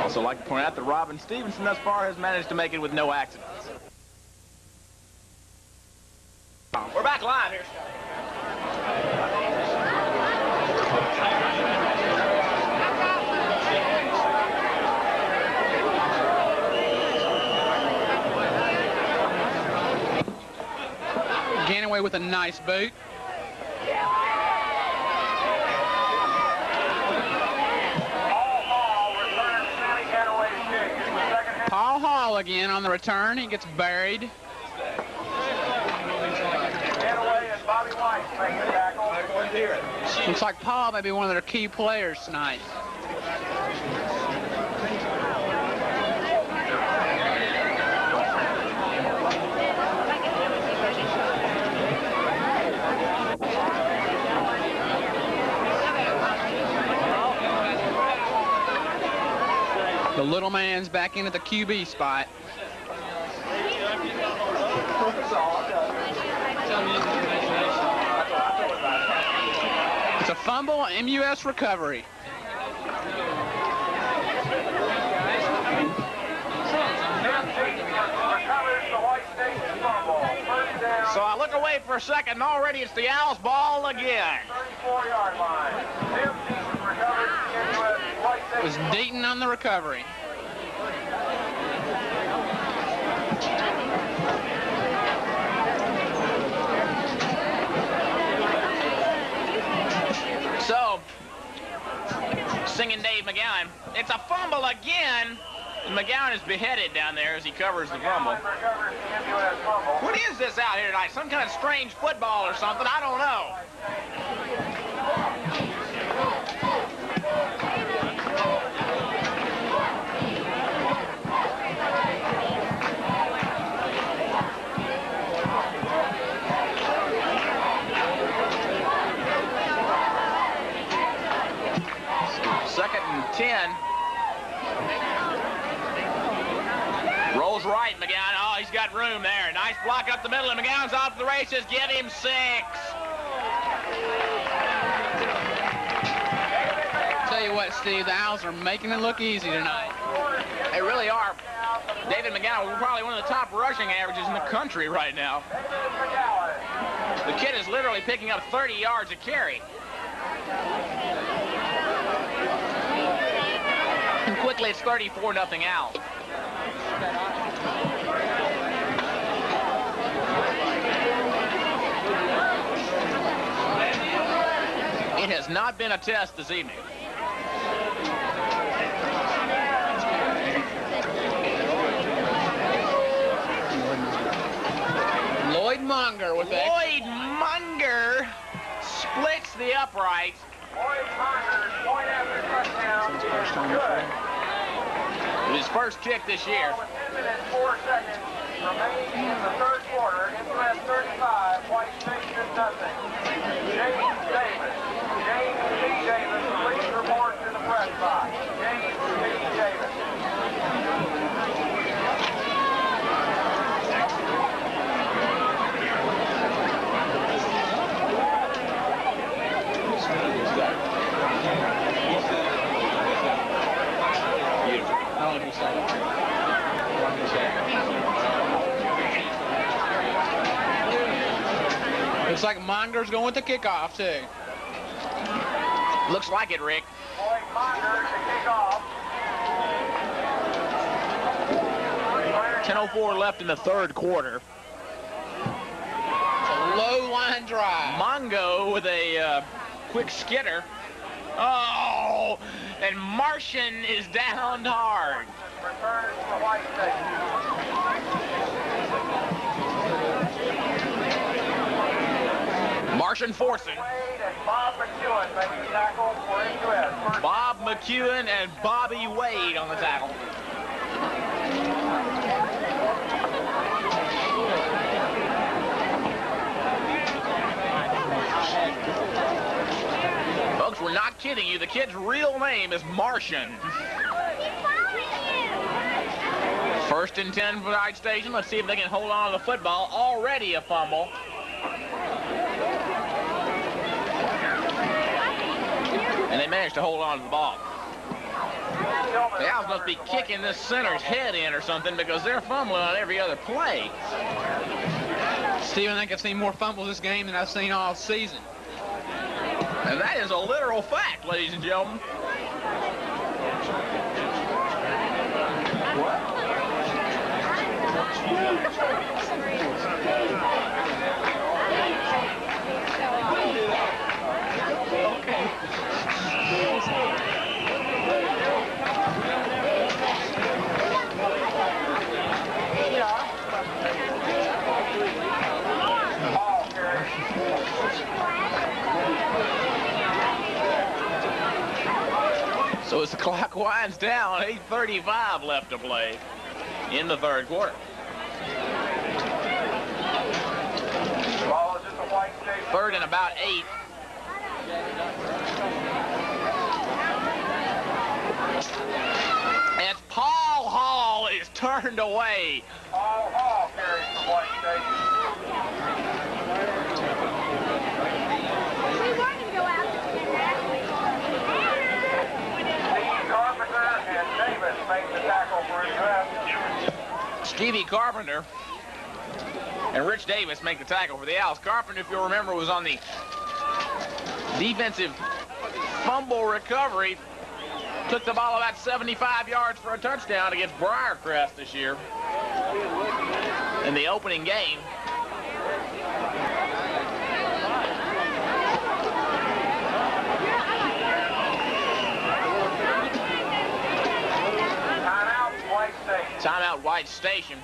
Also like to point out that Robin Stevenson thus far has managed to make it with no accidents. We're back live here. Ganaway with a nice boot. Paul Hall again on the return. He gets buried. Looks like Paul may be one of their key players tonight. The little man's back in at the QB spot. It's a fumble, MUS recovery. So I look away for a second, and already it's the Owls' ball again. 34-yard line. Tim recovers the MUS white was Deaton on the recovery. So, singing Dave McGowan. It's a fumble again. And McGowan is beheaded down there as he covers the fumble. What is this out here tonight? Some kind of strange football or something? I don't know. Second and 10. Rolls right, McGowan. Oh, he's got room there. Nice block up the middle, and McGowan's off to the races. Give him 6. Tell you what, Steve, the Owls are making it look easy tonight. They really are. David McGowan, probably one of the top rushing averages in the country right now. The kid is literally picking up 30 yards a carry. And quickly, it's 34-0 Owls. It has not been a test this evening. Lloyd Munger with that. Lloyd Munger splits the uprights. Lloyd Munger's point after touchdown is good. His first kick this year. With 10 minutes, 4 seconds remaining in the third quarter. MUS 35, White Station nothing. James Davis. James B. Davis, please report to the press box. James B. Davis. Looks like Munger's going with the kickoff, too. Looks like it, Rick. Lloyd Munger to kick off. 10:04 left in the third quarter. It's a low line drive. Mongo with a quick skitter. Oh, and Martian is down hard. Returns to White Station. Martian forcing. Wade and Bob McEwen make the tackle for MUS. Bob McEwen and Bobby Wade on the tackle. Folks, we're not kidding you. The kid's real name is Martian. First and 10 for White Station. Let's see if they can hold on to the football. Already a fumble. And they managed to hold on to the ball. The Owls must be kicking this center's head in or something because they're fumbling on every other play. Steve, I think I've seen more fumbles this game than I've seen all season. And that is a literal fact, ladies and gentlemen. So as the clock winds down, 8:35 left to play in the third quarter. Ball is at the White Station. Third and about 8. As Paul Hall is turned away. Paul Hall carries the White Station. Steve Carpenter and Davis make the tackle for MUS. Stevie Carpenter and Rich Davis make the tackle for the Owls. Carpenter, if you'll remember, was on the defensive fumble recovery took the ball about 75 yards for a touchdown against Briarcrest this year in the opening game. Timeout, White Station.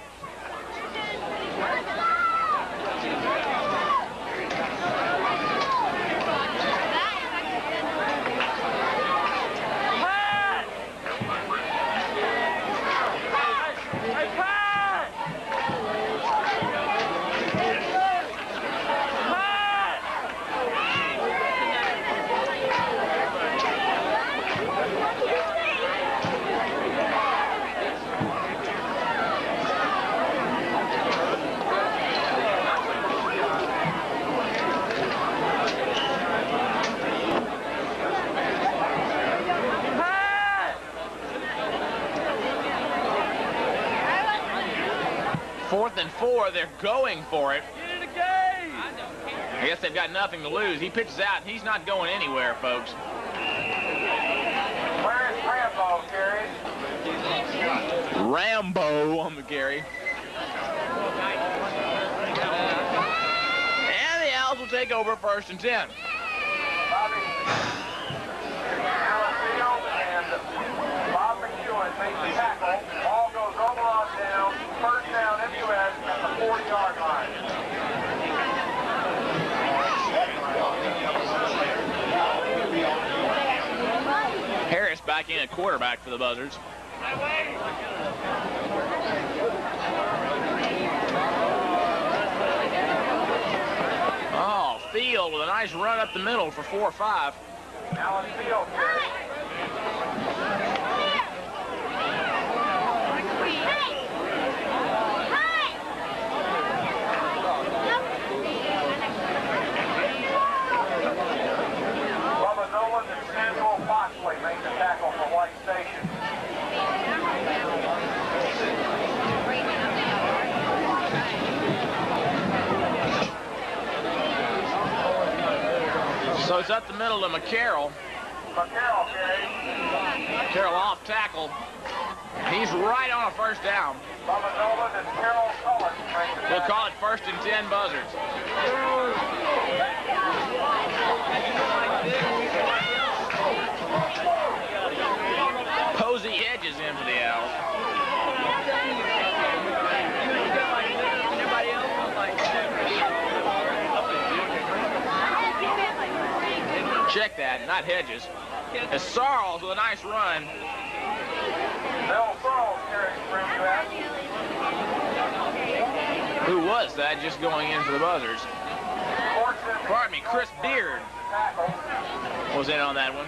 Fourth and 4, they're going for it. I guess they've got nothing to lose. He pitches out. He's not going anywhere, folks. Where is Rambo, Gary? Rambo on the carry. And the Owls will take over 1st and 10. Bobby. And Bob McEwen makes the tackle. Ball goes over on down. First down, MUS at the 40-yard line. Harris back in at quarterback for the Buzzards. Oh, Field with a nice run up the middle for 4 or 5. Allen Field, Gary. Make the tackle for White Station. So it's up the middle to McCarroll. Carroll off tackle. He's right on a 1st down. We'll call it 1st and 10 Buzzards. Posey edges in for the Owls. Check that, not Hedges. As Sarles with a nice run. Who was that just going in for the Buzzards? Pardon me, Chris Beard was in on that one.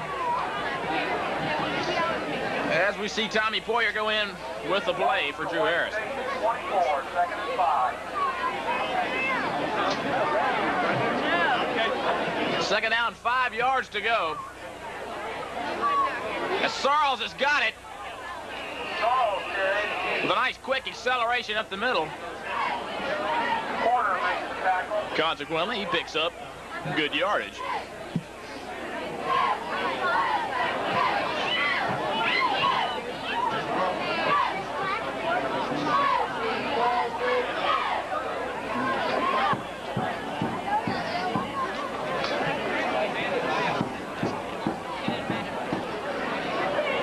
As we see Tommy Poyer go in with the play for Drew Harris. 24, 2nd and 5. 2nd down, 5 yards to go. As Sarles has got it. With a nice quick acceleration up the middle. Consequently, he picks up good yardage.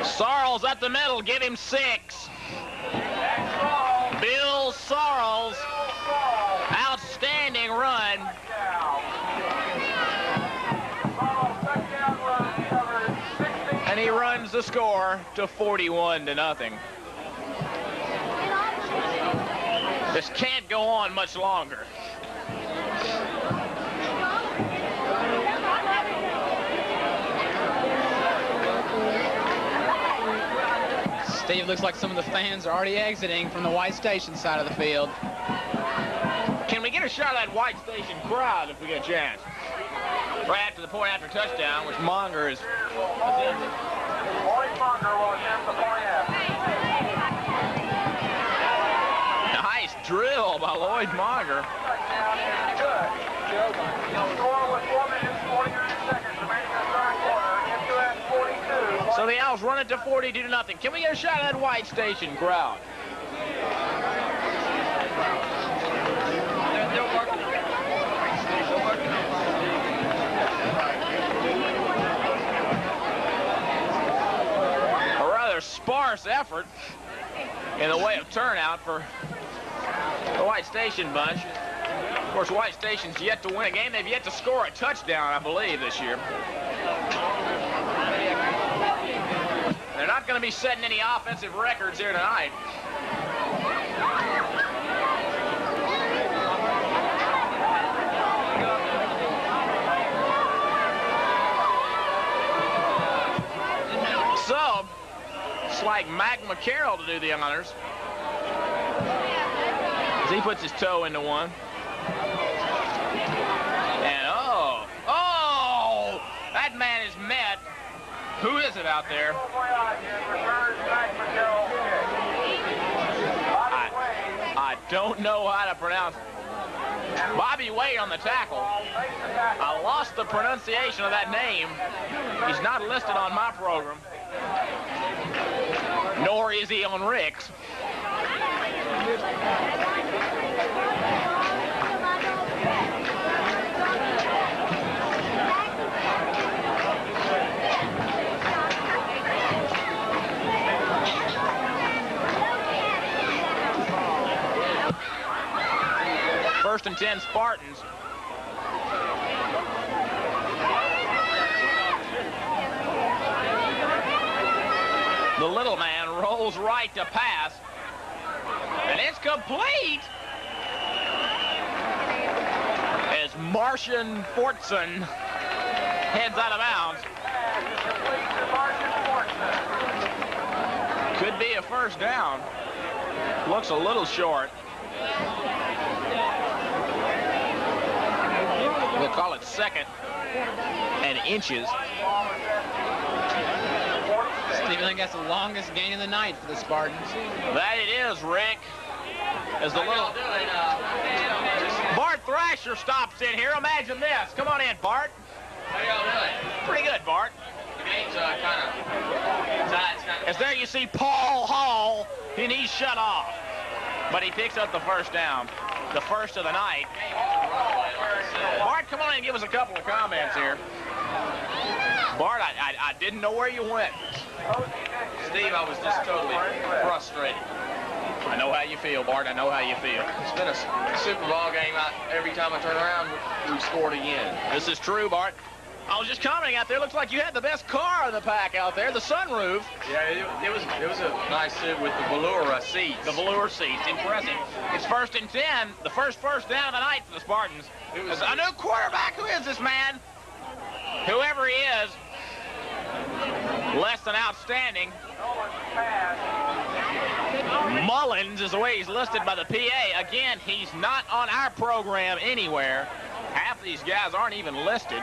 Sarles up the middle, give him 6. Bill Sarles, outstanding run. And he runs the score to 41-0. This can't go on much longer. Steve, looks like some of the fans are already exiting from the White Station side of the field. Can we get a shot of that White Station crowd if we get a chance? Right after the point after touchdown, which Monger is attending. Lloyd Monger will attempt the point after. Nice drill by Lloyd Monger. Score with 4 minutes, 49 seconds remaining in the 3rd quarter. MUS 42. So the Owls run it to 42-0. Can we get a shot at that White Station crowd? A rather sparse effort in the way of turnout for the White Station bunch. Of course, White Station's yet to win a game. They've yet to score a touchdown, I believe, this year. They're not going to be setting any offensive records here tonight. So, it's like Mac McCarroll to do the honors. As he puts his toe into one. And oh, that man is met. Who is it out there? I don't know how to pronounce it. Bobby Wade on the tackle. I lost the pronunciation of that name. He's not listed on my program. Nor is he on Rick's. First and 10 Spartans. The little man rolls right to pass. And it's complete. As Martian Fortson heads out of bounds. Could be a first down. Looks a little short. We'll call it second and inches. Steve, I think that's the longest gain of the night for the Spartans. That it is, Rick. As the little Barton Thrasher stops in here. Imagine this. Come on in, Bart. How y'all doing? Pretty good, Bart. The game's kind of tight. As there you see Paul Hall, and he's shut off. But he picks up the first down. The first of the night. Bart, come on in and give us a couple of comments here. Bart, I didn't know where you went. Steve, I was just totally frustrated. I know how you feel, Bart. I know how you feel. It's been a Super Bowl game. Every time I turn around, we've scored again. This is true, Bart. I was just commenting out there. Looks like you had the best car in the pack out there, the sunroof. Yeah, it was a nice suit with the velour seats. The velour seats, impressive. It's first and 10, the first down of the night for the Spartans. It's a new quarterback. Who is this man? Whoever he is, less than outstanding. Mullins is the way he's listed by the PA. Again, he's not on our program anywhere. Half of these guys aren't even listed.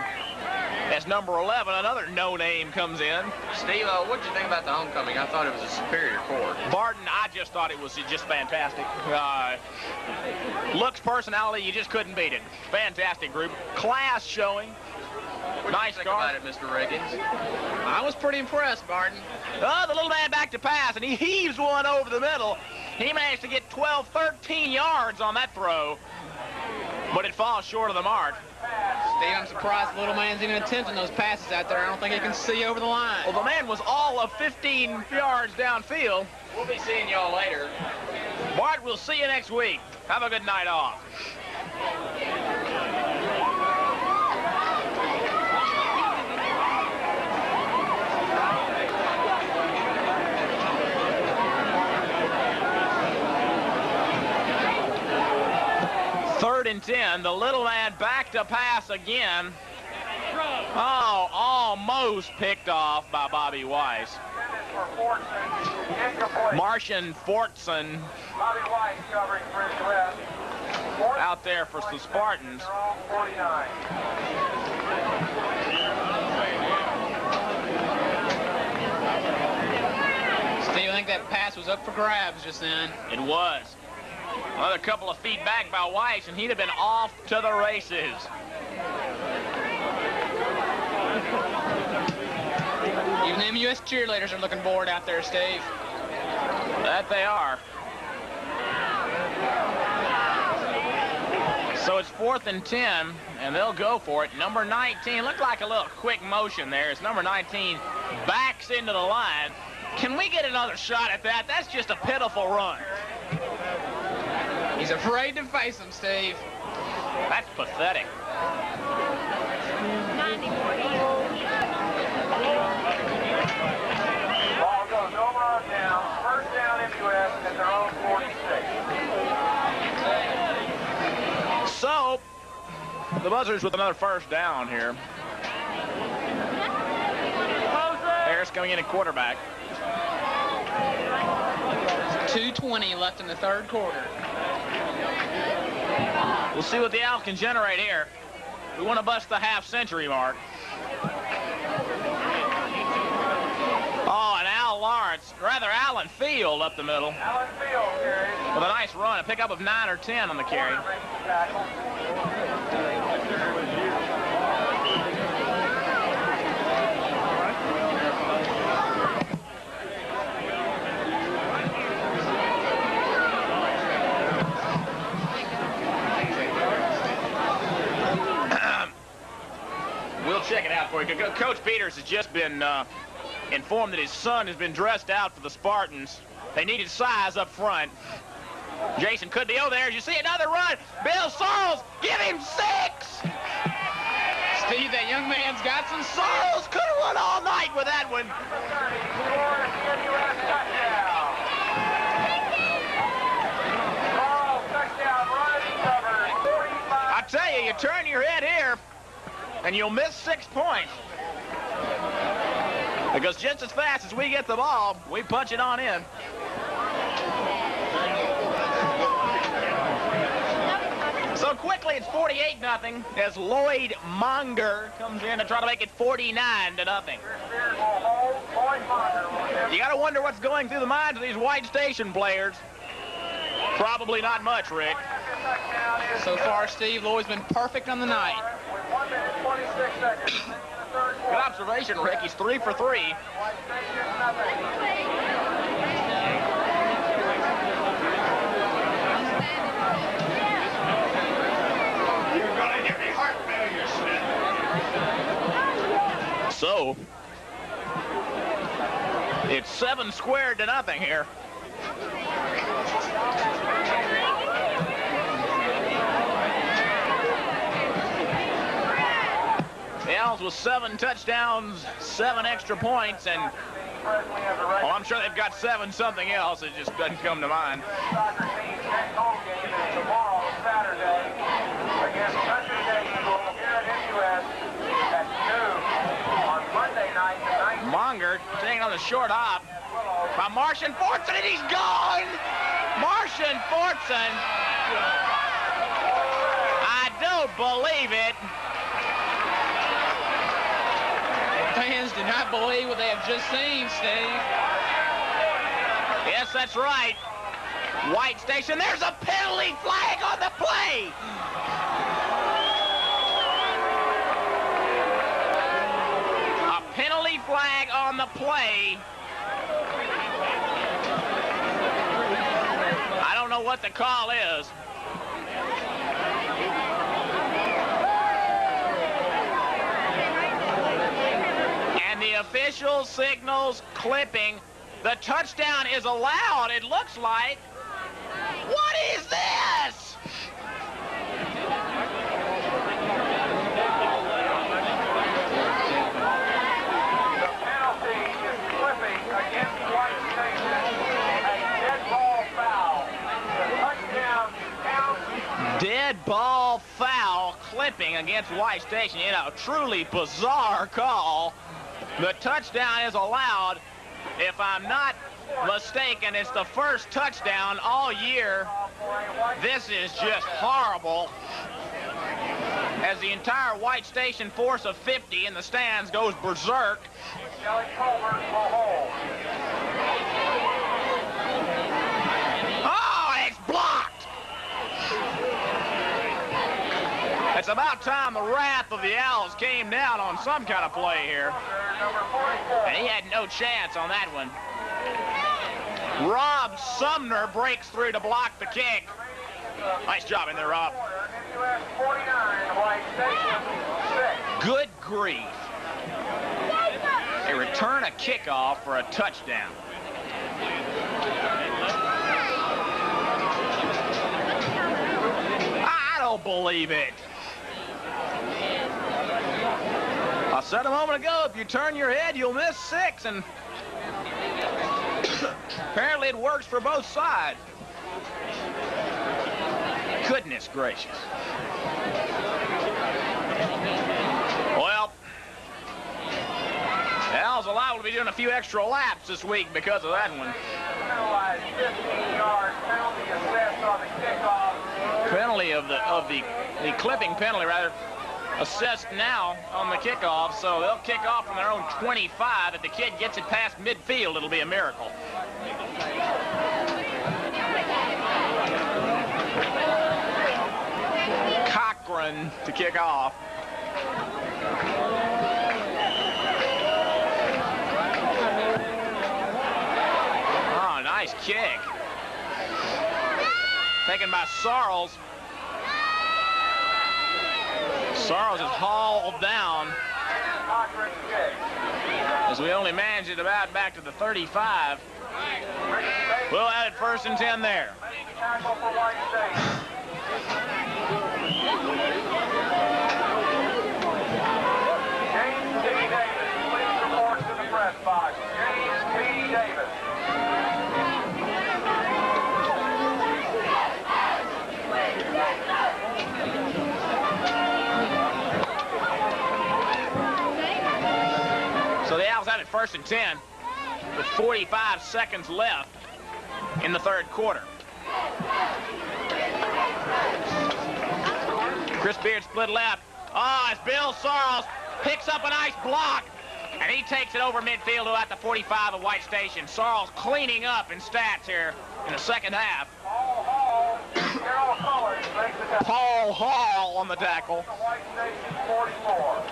As number 11, another no-name comes in. Steve, what did you think about the homecoming? I thought it was a superior court. Barton, I just thought it was just fantastic. Looks, personality, you just couldn't beat it. Fantastic group. Class showing. What did you think about it, Mr. Riggins? I was pretty impressed, Barton. Oh, the little man back to pass, and he heaves one over the middle. He managed to get 12, 13 yards on that throw, but it falls short of the mark. Steve, I'm surprised the little man's even attempting those passes out there. I don't think he can see over the line. Well, the man was all of 15 yards downfield. We'll be seeing y'all later. Bart, we'll see you next week. Have a good night off. Third and 10, the little man back to pass again. Oh, almost picked off by Bobby Weiss. Martian Fortson out there for the Spartans. Steve, I think that pass was up for grabs just then. It was. Another couple of feet back by Weiss, and he'd have been off to the races. Even the MUS cheerleaders are looking bored out there, Steve. That they are. So it's 4th and 10, and they'll go for it. Number 19, looked like a little quick motion there. It's number 19 backs into the line. Can we get another shot at that? That's just a pitiful run. He's afraid to face him, Steve. That's pathetic. Ball goes over on down. First down MUS at their own 46. So, the Buzzards with another first down here. Harris coming in at quarterback. 2:20 left in the third quarter. We'll see what the Owls can generate here. We want to bust the half-century mark. Oh, and Allen Field up the middle. Allen Field carries. With a nice run, a pickup of 9 or 10 on the carry. We'll check it out for you. Coach Peters has just been informed that his son has been dressed out for the Spartans. They needed size up front. Jason could be over there. As you see another run. Bill Sorrells, give him 6! Steve, that young man's got some Sorrells could have run all night with that one. I tell you, you turn your head here, and you'll miss 6 points. Because just as fast as we get the ball, we punch it on in. So quickly, it's 48-0 as Lloyd Monger comes in to try to make it 49-0. You got to wonder what's going through the minds of these White Station players. Probably not much, Rick. So far, Steve, Lloyd's been perfect on the night. 1 minute, 26 seconds. Good observation, Rick. He's 3 for 3. You're gonna give me heart failure, Smith. So, it's 7 squared to nothing here. The Owls with 7 touchdowns, 7 extra points, and well, I'm sure they've got 7 something else. It just doesn't come to mind. Soccer team's next home game is tomorrow, Saturday, against Country Day Eagle here at MUS at noon. On Monday night, the 19th. Monger taking on the short hop by Martian Fortson, and he's gone! Martian Fortson. I don't believe it. Fans do not believe what they have just seen, Steve. Yes, that's right. White Station, there's a penalty flag on the play. A penalty flag on the play. I don't know what the call is. And the official signals clipping. The touchdown is allowed, it looks like. What is this? The penalty is flipping against White Station. A dead ball foul. The touchdown counts. Dead ball foul clipping against White Station. You know, truly bizarre call. The touchdown is allowed. If I'm not mistaken, it's the first touchdown all year. This is just horrible. As the entire White Station force of 50 in the stands goes berserk. Kelly Colbert will hold. Oh, it's blocked. It's about time the wrath of the Owls came down on some kind of play here. And he had no chance on that one. Rob Sumner breaks through to block the kick. Nice job in there, Rob. Good grief. They return a kickoff for a touchdown. I don't believe it. I said a moment ago, if you turn your head, you'll miss 6, and apparently it works for both sides. Goodness gracious. Well, the Owls are liable to be doing a few extra laps this week because of that one. Penalty of the clipping penalty, rather, assessed now on the kickoff, so they'll kick off from their own 25. If the kid gets it past midfield, it'll be a miracle. Cochran to kick off. Oh, nice kick. Taken by Sarles. Sarles is hauled down as we only managed it about back to the 35. We'll add it 1st and 10 there. James P. Davis, please report to the press box. James P. Davis. So the Owls have it 1st and 10 with 45 seconds left in the 3rd quarter. Chris Beard split left. Oh, as Bill Sarles picks up a nice block, and he takes it over midfield to at the 45 of White Station. Sarles cleaning up in stats here in the 2nd half. Paul Hall on the tackle. White Station 44.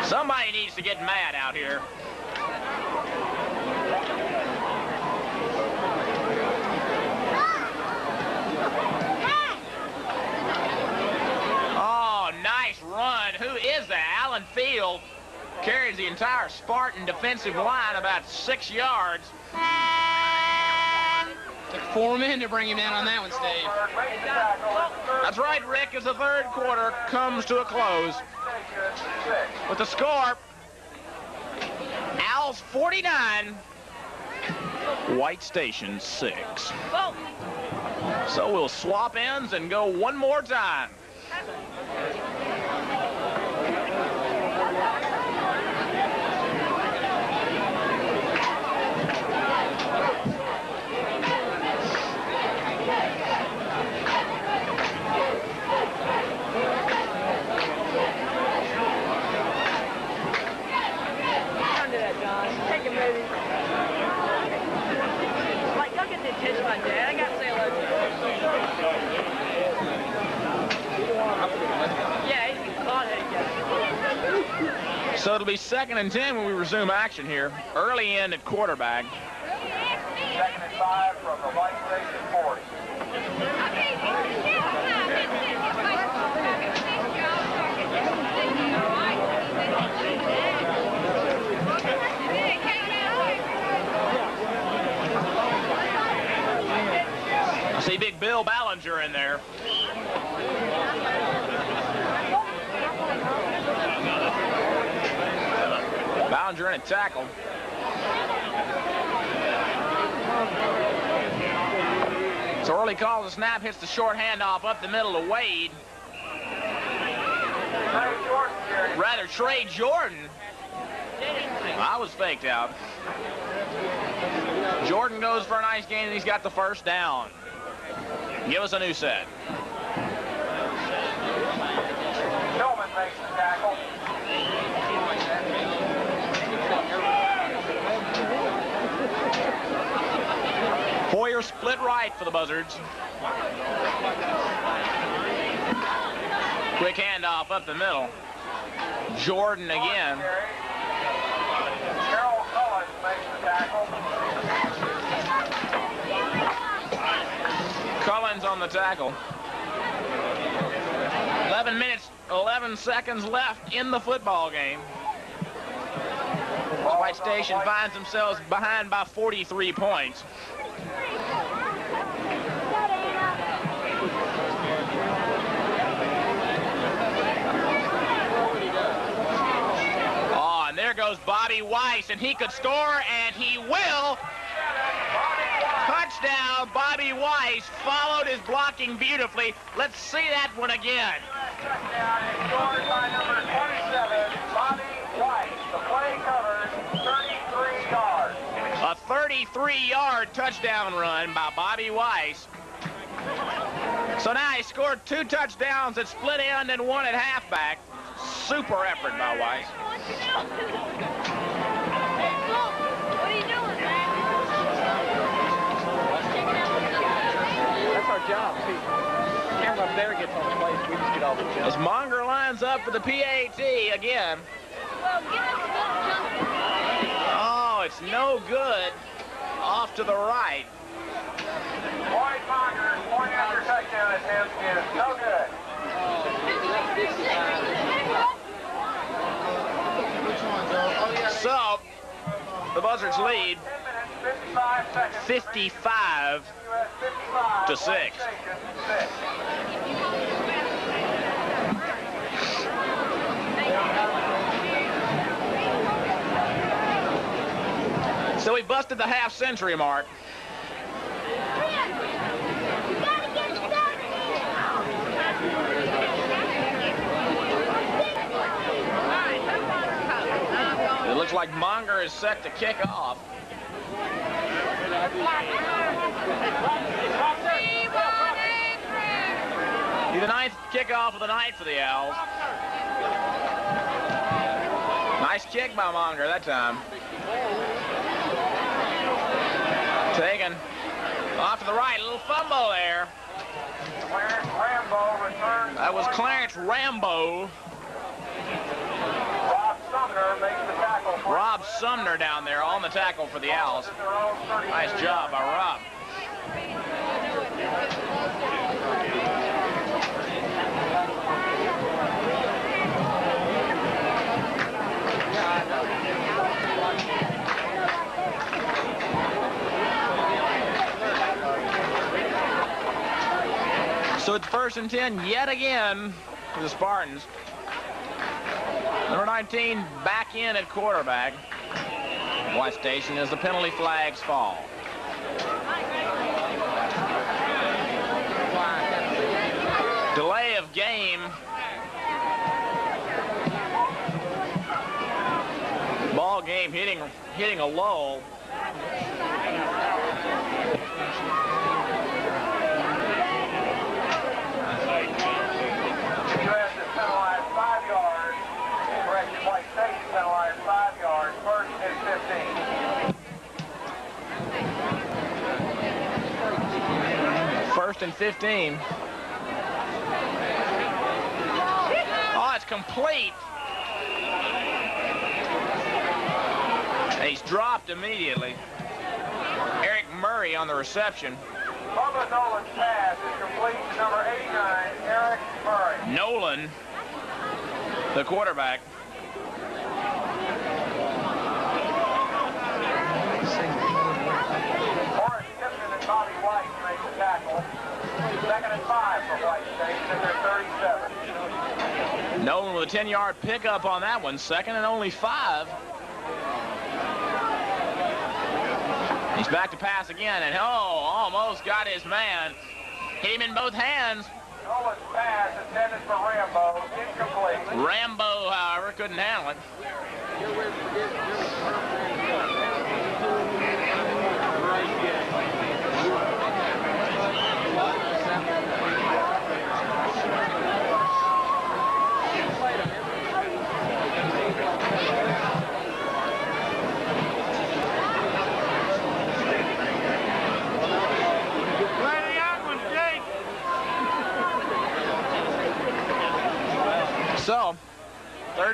Somebody needs to get mad out here. Oh, nice run. Who is that? Alan Field carries the entire Spartan defensive line about 6 yards. Took 4 men to bring him down on that one, Steve. That's right, Rick, as the 3rd quarter comes to a close. With the score, Owls 49, White Station 6. So we'll swap ends and go one more time. So it'll be 2nd and 10 when we resume action here. Early in at quarterback. 2nd and 5 from the White Station 40. I see big Bill Ballinger in there. Ballinger in a tackle. So early calls the snap, hits the short handoff up the middle to Wade. Rather, Trey Jordan. I was faked out. Jordan goes for a nice gain, and he's got the 1st down. Give us a new set. Tillman makes the tackle. Foyer split split right for the Buzzards. Quick handoff up the middle. Jordan again. Carol Cullen makes the tackle. Cullen's on the tackle. 11 minutes, 11 seconds left in the football game. White Station finds themselves behind by 43 points. Oh, and there goes Bobby Weiss, and he could score, and he will. Touchdown, Bobby Weiss followed his blocking beautifully. Let's see that one again. Touchdown is scored by number 27, Bobby Weiss. The play covers 33 yards. A 33-yard touchdown run by Bobby Weiss. So now he scored 2 touchdowns at split end and 1 at halfback. Super effort by Weiss. What are you doing, man? That's our job. See, the camera up there gets all the plays. We just get all the jump. As Monger lines up for the PAT again. Well, give us a little jump. Oh, it's no good. Off to the right. Boyd Monger's point after touchdown attempt is no good. So, the Buzzards lead 10 minutes, 55 seconds. 55 US 55. to 6. White Station 6. So we busted the half-century mark. It looks like Monger is set to kick off. Be the 9th kickoff of the night for the Owls. Nice kick by Monger that time. Taken off to the right, a little fumble there. Clarence Rambo returns. That was Clarence Rambo. Rob Sumner makes the tackle. Rob Sumner down there on the tackle for the Owls. Nice job by Rob. So it's 1st and 10 yet again for the Spartans. Number 19 back in at quarterback. White Station as the penalty flags fall. Delay of game. Ball game hitting a lull. US is penalized 5 yards. Correction, White Station penalized 5 yards. 1st and 15. 1st and 15. Oh, it's complete. He's dropped immediately. Eric Murray on the reception. Bubba Nolan's pass is complete to number 89, Eric Murray. Nolan, the quarterback. Horace Tipton and Bobby White make the tackle. 2nd and 5 for White Station at their 37. Nolan with a 10-yard pickup on that one. 2nd and only 5. He's back to pass again, and almost got his man. Hit him in both hands. Nolan's pass intended for Rambo, incomplete. Rambo, however, couldn't handle it.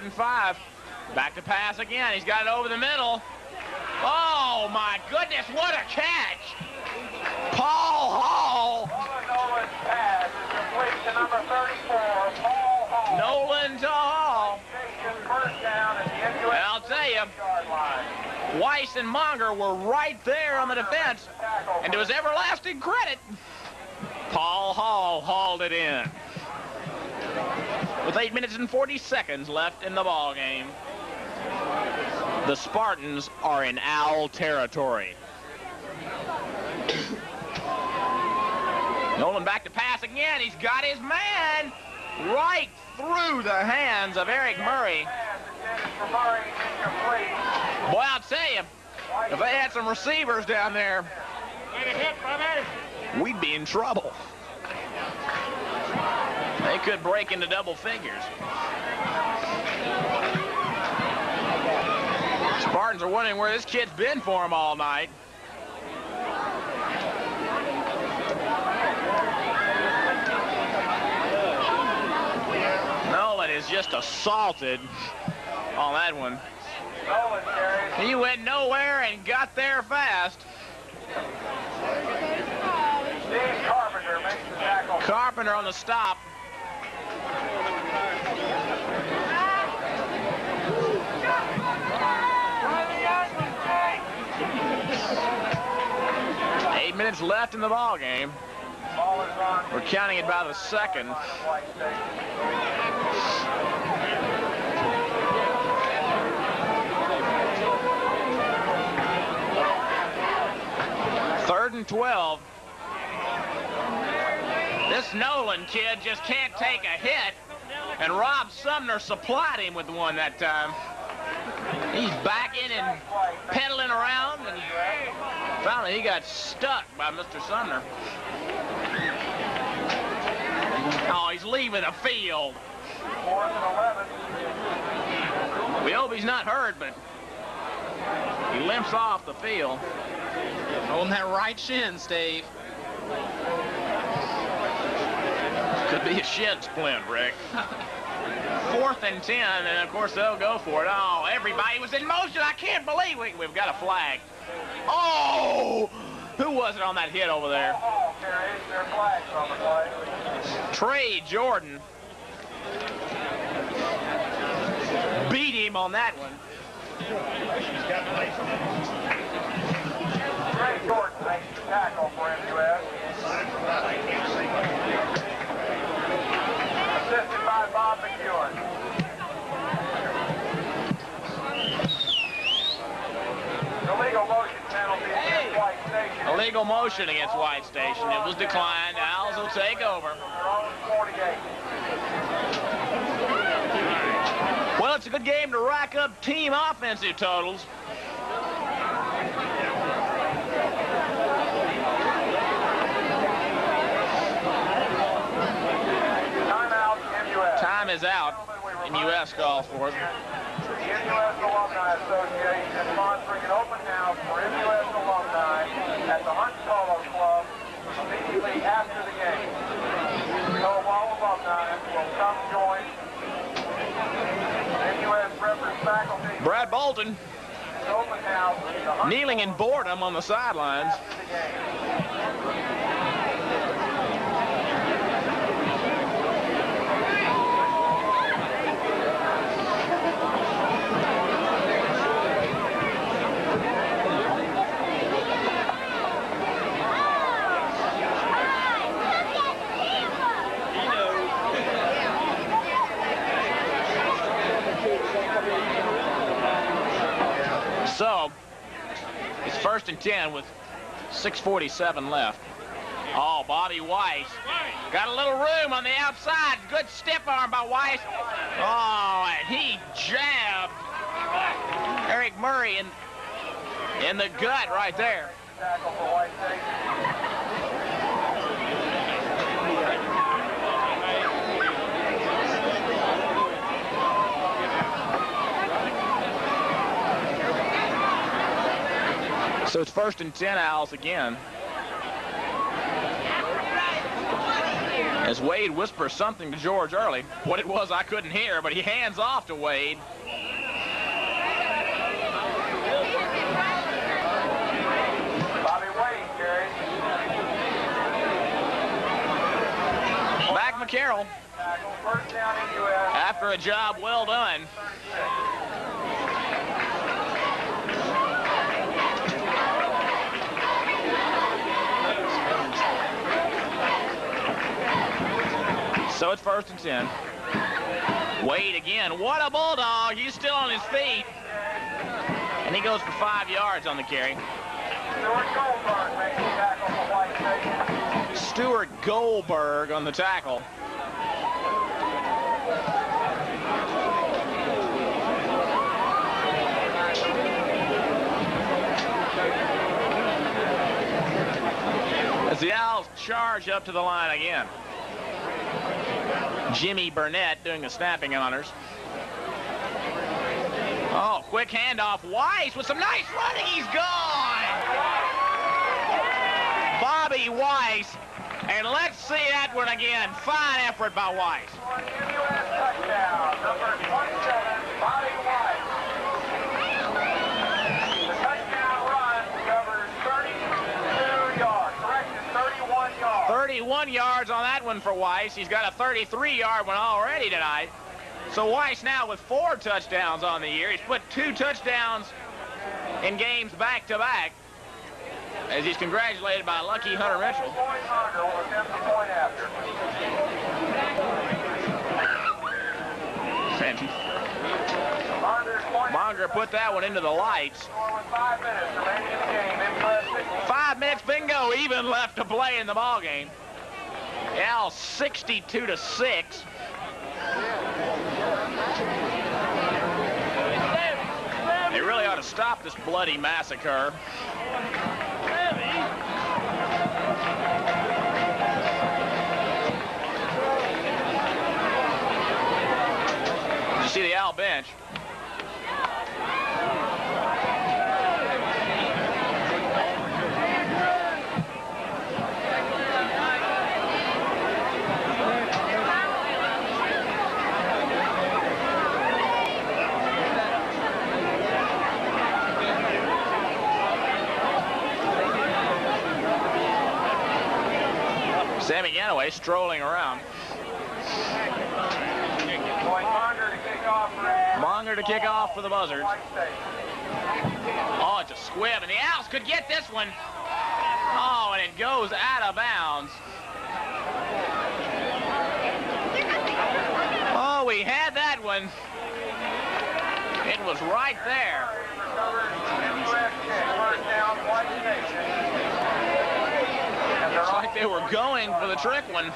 3rd and 5. Back to pass again. He's got it over the middle. Oh, my goodness, what a catch! Paul Hall. Nolan's pass is complete to number 34, Paul Hall. Nolan to Hall. First down at the MUS I'll tell you, yard line. Weiss and Monger were right there on the defense. And to his everlasting credit, Paul Hall hauled it in. With 8 minutes and 40 seconds left in the ball game, the Spartans are in Owl territory. Nolan back to pass again. He's got his man right through the hands of Eric Murray. Boy, I'll tell you, if they had some receivers down there, we'd be in trouble. They could break into double figures. Spartans are wondering where this kid's been for them all night. Nolan is just assaulted on that one. He went nowhere and got there fast. Steve Carpenter makes the tackle. Carpenter on the stop. Eight minutes left in the ball game. We're counting it by the second. Third and 12. This Nolan kid just can't take a hit, and Rob Sumner supplied him with one that time. He's backing and pedaling around, and finally he got stuck by Mr. Sumner. Oh, he's leaving the field. We hope he's not hurt, but he limps off the field. Holding that right shin, Steve. Could be a shin splint, Rick. 4th and 10, and of course they'll go for it. Oh, everybody was in motion. I can't believe we've got a flag. Oh! Who was it on that hit over there? Trey Jordan beat him on that one. Trey Jordan makes the tackle for MUS. Assisted by Bob McEwen. Illegal motion penalty against White Station. Illegal motion against White Station. It was declined. Owls will take over. Well, it's a good game to rack up team offensive totals. Time is out. MUS calls for it. The MUS Alumni Association is sponsoring an open house for MUS alumni at the Hunt Polo Club immediately after the game. So all alumni will come join MUS reference faculty. Brad Bolton Open house at the Hunt kneeling in boredom on the sidelines. after the game. So, it's 1st and 10 with 6:47 left. Oh, Bobby Weiss. Got a little room on the outside. Good stiff arm by Weiss. Oh, and he jabbed Eric Murray in the gut right there. Tackle for White Station. So it's 1st and 10 Owls again. As Wade whispers something to George Early. What it was I couldn't hear, but he hands off to Wade. Bobby Wade carries. Back McCarroll. First down MUS. After a job well done. So it's 1st and 10. Wade again. What a bulldog. He's still on his feet. And he goes for 5 yards on the carry. Stuart Goldberg on the tackle. As the Owls charge up to the line again. Jimmy Burnett doing the snapping honors. Oh, quick handoff. Weiss with some nice running. He's gone. Bobby Weiss. And let's see that one again. Fine effort by Weiss. MUS touchdown, number 27, Bobby Weiss. The touchdown run covers 32 yards. Correction, 31 yards. 31 yards on that one for Weiss. He's got a 33-yard one already tonight. So Weiss now with 4 touchdowns on the year. He's put 2 touchdowns in games back-to-back as he's congratulated by Lucky Hunter Mitchell. Monger put that one into the lights. 5 minutes, bingo, even left to play in the ballgame. Al 62-6. They really ought to stop this bloody massacre. You see the Owl bench. Sammy Ganaway strolling around. Monger to kick off for the Buzzards. Oh, it's a squib, and the Owls could get this one. Oh, and it goes out of bounds. Oh, we had that one. It was right there. Looks like they were going for the trick one.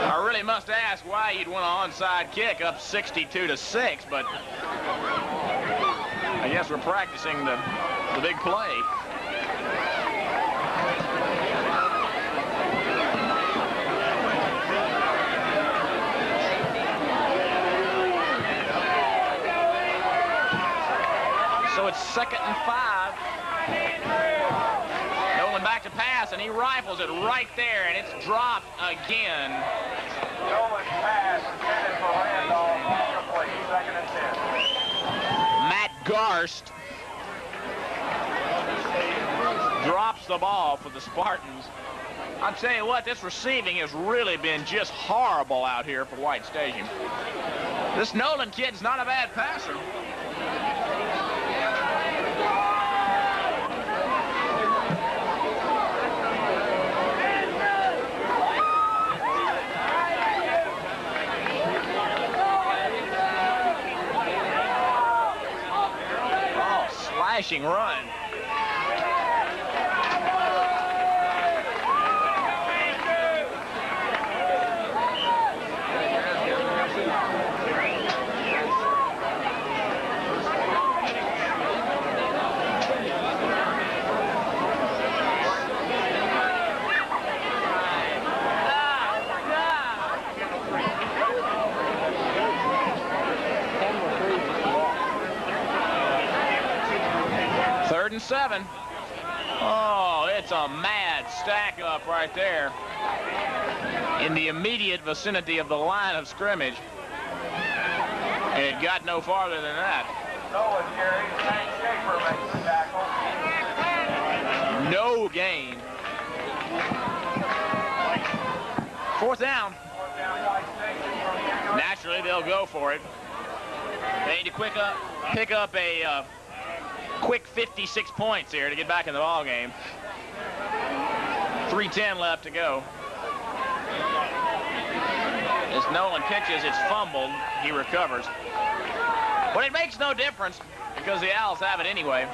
I really must ask why you'd want an onside kick up 62-6, but I guess we're practicing the big play. So it's 2nd and 5. Nolan back to pass, and he rifles it right there, and it's dropped again. Nolan pass intended for Randolph, incomplete, 2nd and 10. Matt Garst drops the ball for the Spartans. I'll tell you what, this receiving has really been just horrible out here for White Station. This Nolan kid's not a bad passer. Flashing run. Third and 7. Oh, it's a mad stack up right there in the immediate vicinity of the line of scrimmage. And it got no farther than that. No gain. Fourth down. Naturally, they'll go for it. They need to pick up a quick 56 points here to get back in the ball game. 3:10 left to go. As Nolan pitches, it's fumbled. He recovers. But it makes no difference because the Owls have it anyway.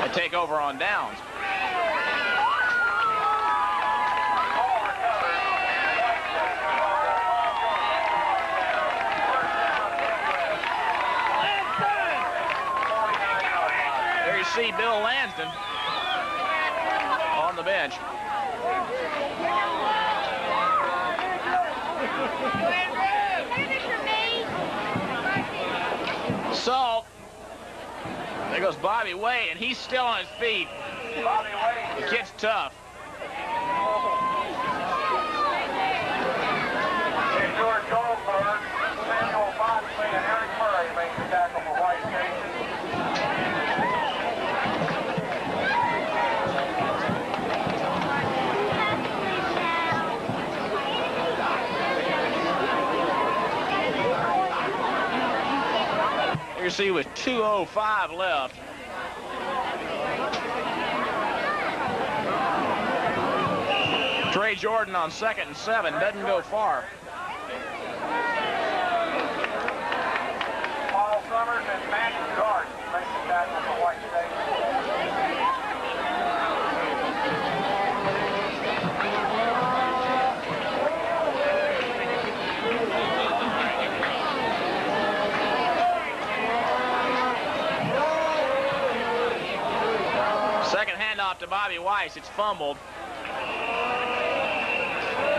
They take over on downs. There you see Bill Lansden on the bench. So, there goes Bobby Way, and he's still on his feet. The kid's tough. George Goldberg, Samuel Boxley, and Eric Murray make the tackle for White Station. You see with 2:05 left. Trey Jordan on 2nd and 7, doesn't go far. Paul Summers and Matthew Gart make the tackle for White Station. Second handoff to Bobby Weiss. It's fumbled.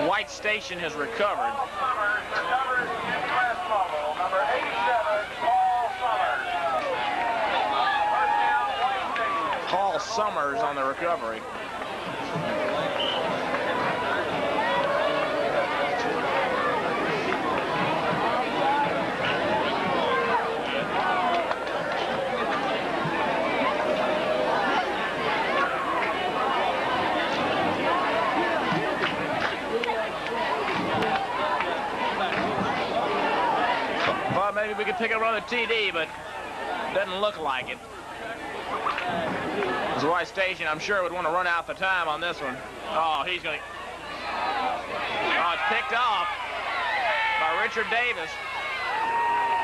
White Station has recovered. Summers recovers the MUS fumble. Number 87, Paul Summers. First down, White Station. Paul Summers on the recovery. Maybe we could pick up another TD, but doesn't look like it. This White Station, I'm sure, would want to run out the time on this one. Oh, he's going to... Oh, it's picked off by Richard Davis.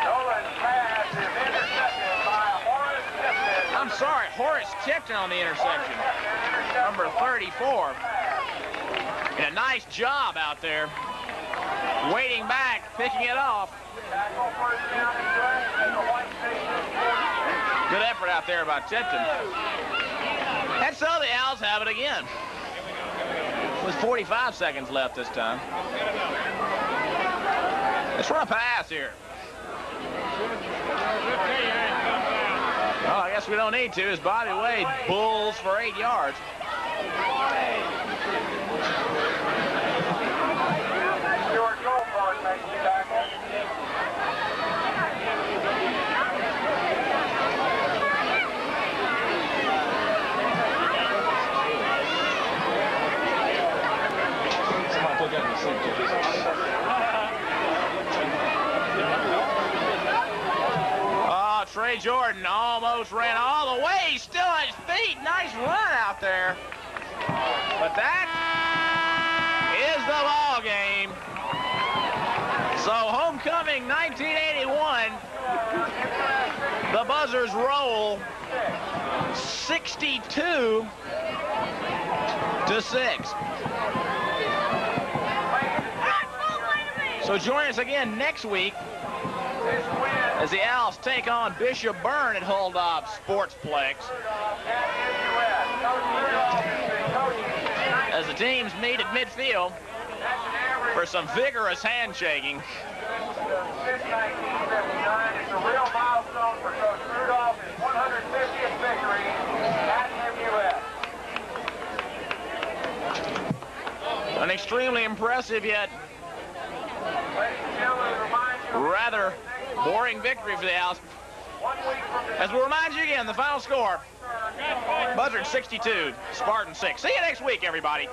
Nolan's pass is intercepted by Horace Tipton. I'm sorry, Horace Tipton on the interception. Number 34. And a nice job out there. Waiting back, picking it off. Good effort out there by Tipton. And so the Owls have it again. With 45 seconds left this time. Let's run a pass here. Well, I guess we don't need to, as Bobby Wade bulls for 8 yards. George Goldberg makes the tackle. Oh, Trey Jordan almost ran all the way. He's still on his feet. Nice run out there. But that is the ball game. So homecoming 1981, the Buzzers roll 62-6. So join us again next week as the Owls take on Bishop Byrne at Hulldorf Sportsplex. As the teams meet at midfield for some vigorous handshaking. Since 1959, it's a real milestone for Coach Rudolph, his 150th victory at MUS. extremely impressive yet rather boring victory for the Owls. As we'll remind you again, the final score, Buzzard 62, Spartan 6. See you next week, everybody.